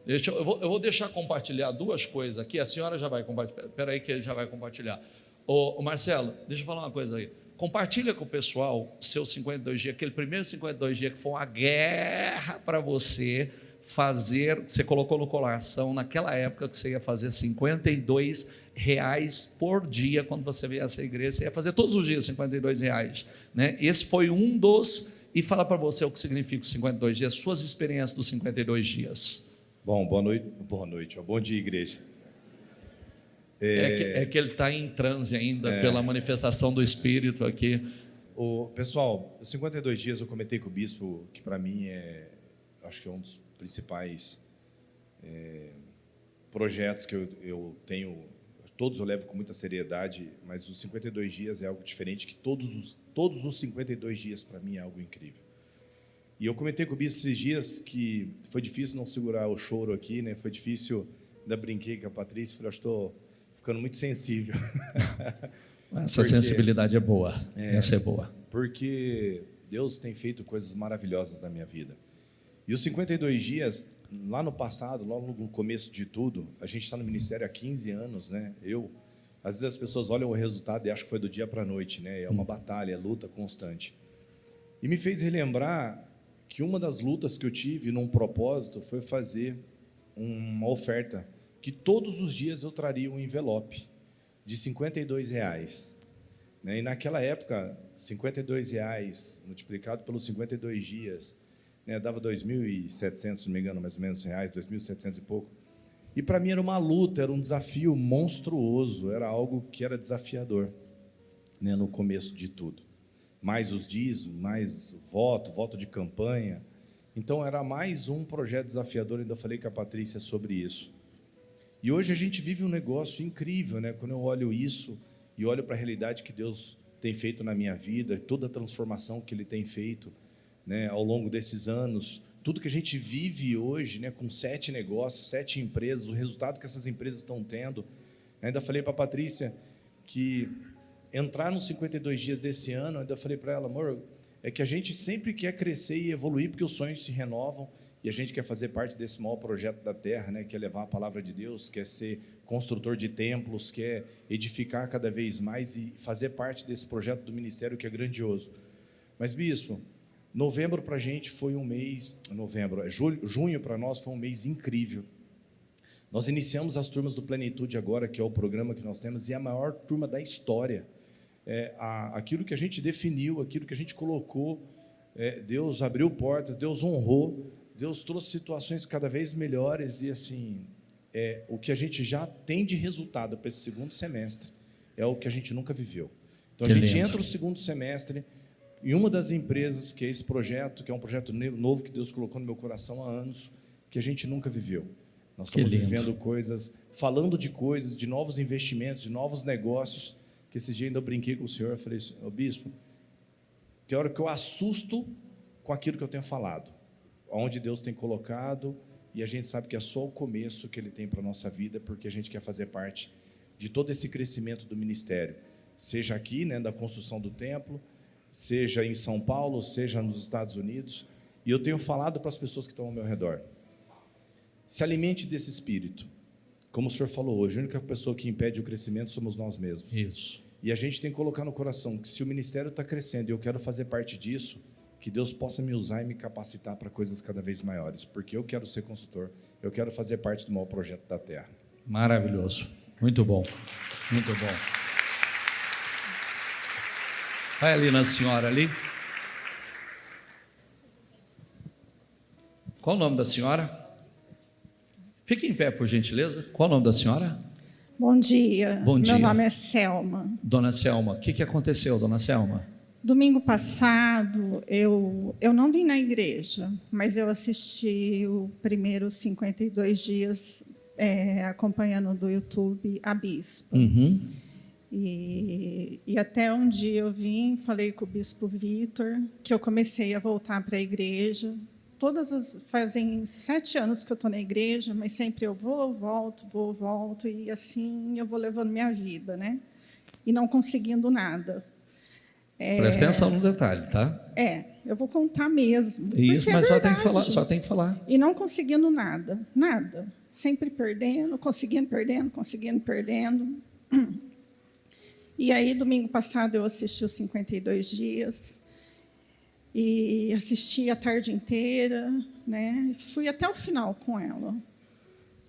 Eu vou deixar compartilhar duas coisas aqui. A senhora já vai compartilhar. Espera aí que ele já vai compartilhar. Ô Marcelo, deixa eu falar uma coisa aí. Compartilha com o pessoal seus 52 dias, aquele primeiro 52 dias que foi uma guerra para você fazer. Você colocou no coração naquela época que você ia fazer R$52 por dia. Quando você viesse à igreja, você ia fazer todos os dias R$52, né? Esse foi um dos e fala para você o que significa os 52 dias, suas experiências dos 52 dias. Bom, boa noite, bom dia, igreja. É que ele está em transe ainda, pela manifestação do Espírito aqui. Pessoal, os 52 dias eu comentei com o bispo, que para mim acho que é um dos principais projetos que eu tenho. Todos eu levo com muita seriedade, mas os 52 dias é algo diferente, que todos os 52 dias para mim é algo incrível. E eu comentei com o bispo esses dias que foi difícil não segurar o choro aqui, né? Foi difícil, ainda brinquei com a Patrícia, falei, estou ficando muito sensível. Essa sensibilidade é boa, essa é boa. Porque Deus tem feito coisas maravilhosas na minha vida. E os 52 dias, lá no passado, logo no começo de tudo, a gente está no ministério há 15 anos, né? Às vezes as pessoas olham o resultado e acham que foi do dia para a noite, né? É uma batalha, é luta constante. E me fez relembrar que uma das lutas que eu tive num propósito foi fazer uma oferta, que todos os dias eu traria um envelope de R$52, né? E naquela época, R$52 multiplicado pelos 52 dias, né, dava 2.700, se não me engano, mais ou menos reais, 2.700 e pouco. E para mim era uma luta, era um desafio monstruoso, era algo que era desafiador, né, no começo de tudo. Mais os dízimos, mais voto de campanha. Então era mais um projeto desafiador, ainda falei com a Patrícia sobre isso. E hoje a gente vive um negócio incrível, né? Quando eu olho isso e olho para a realidade que Deus tem feito na minha vida, toda a transformação que Ele tem feito, né, ao longo desses anos, tudo que a gente vive hoje, né, com 7 negócios, 7 empresas, o resultado que essas empresas estão tendo. Ainda falei para a Patrícia que entrar nos 52 dias desse ano, ainda falei para ela, amor, é que a gente sempre quer crescer e evoluir, porque os sonhos se renovam, e a gente quer fazer parte desse maior projeto da terra, né, que é levar a palavra de Deus, quer ser construtor de templos, quer edificar cada vez mais e fazer parte desse projeto do ministério que é grandioso. Mas, bispo, novembro para a gente foi um mês, junho para nós foi um mês incrível. Nós iniciamos as turmas do Plenitude agora, que é o programa que nós temos, e é a maior turma da história. Aquilo que a gente definiu, aquilo que a gente colocou, Deus abriu portas, Deus honrou, Deus trouxe situações cada vez melhores, e assim, o que a gente já tem de resultado para esse segundo semestre é o que a gente nunca viveu. Então a gente entra no segundo semestre em uma das empresas, que é esse projeto, que é um projeto novo que Deus colocou no meu coração há anos, que a gente nunca viveu. Nós estamos vivendo coisas, falando de coisas, de novos investimentos, de novos negócios, que esse dia ainda eu brinquei com o senhor, eu falei, bispo, tem hora que eu assusto com aquilo que eu tenho falado, onde Deus tem colocado, e a gente sabe que é só o começo que Ele tem para a nossa vida, porque a gente quer fazer parte de todo esse crescimento do ministério, seja aqui, né, da construção do templo, seja em São Paulo, seja nos Estados Unidos, e eu tenho falado para as pessoas que estão ao meu redor, se alimente desse espírito, como o senhor falou hoje, a única pessoa que impede o crescimento somos nós mesmos. Isso. E a gente tem que colocar no coração que se o ministério está crescendo e eu quero fazer parte disso, que Deus possa me usar e me capacitar para coisas cada vez maiores, porque eu quero ser consultor, eu quero fazer parte do maior projeto da terra. Maravilhoso, muito bom, muito bom. Vai ali na senhora ali. Qual o nome da senhora? Fique em pé, por gentileza. Qual o nome da senhora? Bom dia. Bom dia. Meu nome é Selma. Dona Selma, o que aconteceu, dona Selma? Domingo passado, eu não vim na igreja, mas eu assisti o primeiro 52 dias acompanhando do YouTube a Bispa. Uhum. E até um dia eu vim, falei com o Bispo Vitor, que eu comecei a voltar para a igreja. Fazem 7 anos que eu estou na igreja, mas sempre eu vou, volto, e assim eu vou levando minha vida, né? E não conseguindo nada. Presta atenção no detalhe, tá? Eu vou contar mesmo. Isso, mas só tem que falar. E não conseguindo nada. Sempre perdendo, conseguindo, perdendo. E aí, domingo passado, eu assisti os 52 dias. E assisti a tarde inteira, né? Fui até o final com ela.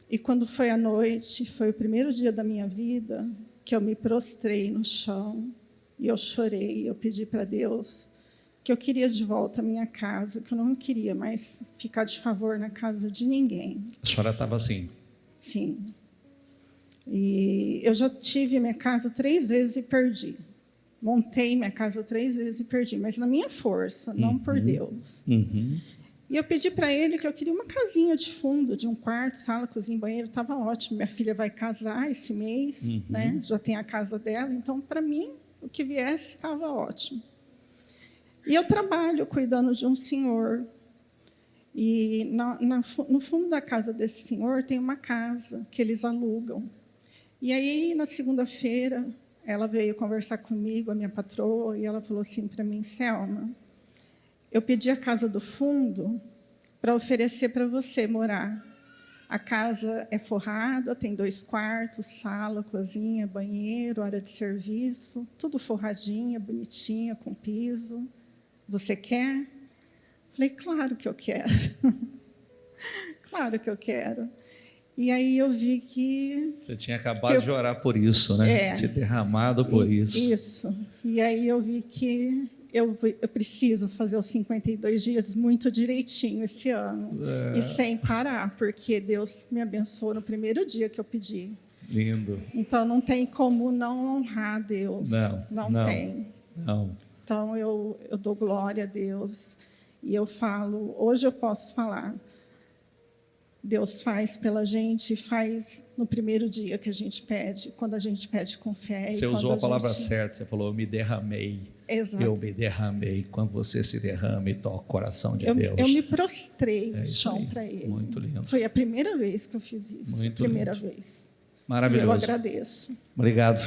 E quando foi à noite, foi o primeiro dia da minha vida que eu me prostrei no chão e eu chorei. Eu pedi para Deus que eu queria de volta a minha casa, que eu não queria mais ficar de favor na casa de ninguém. A senhora estava assim? Sim. E eu já tive minha casa 3 vezes e perdi. Montei minha casa 3 vezes e perdi, mas na minha força, não por Deus. E eu pedi para ele que eu queria uma casinha de fundo, de um quarto, sala, cozinha, banheiro, estava ótimo. Minha filha vai casar esse mês, né? Já tem a casa dela, então, para mim, o que viesse estava ótimo. E eu trabalho cuidando de um senhor. E no fundo da casa desse senhor tem uma casa que eles alugam. E aí, na segunda-feira, ela veio conversar comigo, a minha patroa, e ela falou assim para mim: Selma, eu pedi a casa do fundo para oferecer para você morar. A casa é forrada, tem 2 quartos, sala, cozinha, banheiro, área de serviço, tudo forradinha, bonitinha, com piso. Você quer? Falei, claro que eu quero. Claro que eu quero. E aí eu vi que... Você tinha acabado de orar por isso, né? Se derramado por isso. Isso. E aí eu vi que eu preciso fazer os 52 dias muito direitinho esse ano. E sem parar, porque Deus me abençoou no primeiro dia que eu pedi. Lindo. Então, não tem como não honrar a Deus. Não tem. Não. Então, eu dou glória a Deus. E eu falo, hoje eu posso falar, Deus faz pela gente, faz no primeiro dia que a gente pede, quando a gente pede com fé. Você usou a palavra certa, você falou, eu me derramei. Exato. Eu me derramei. Quando você se derrama e toca o coração de Deus. Eu me prostrei no chão para Ele. Muito lindo. Foi a primeira vez que eu fiz isso. Muito primeira lindo. vez. Maravilhoso. E eu agradeço. Obrigado.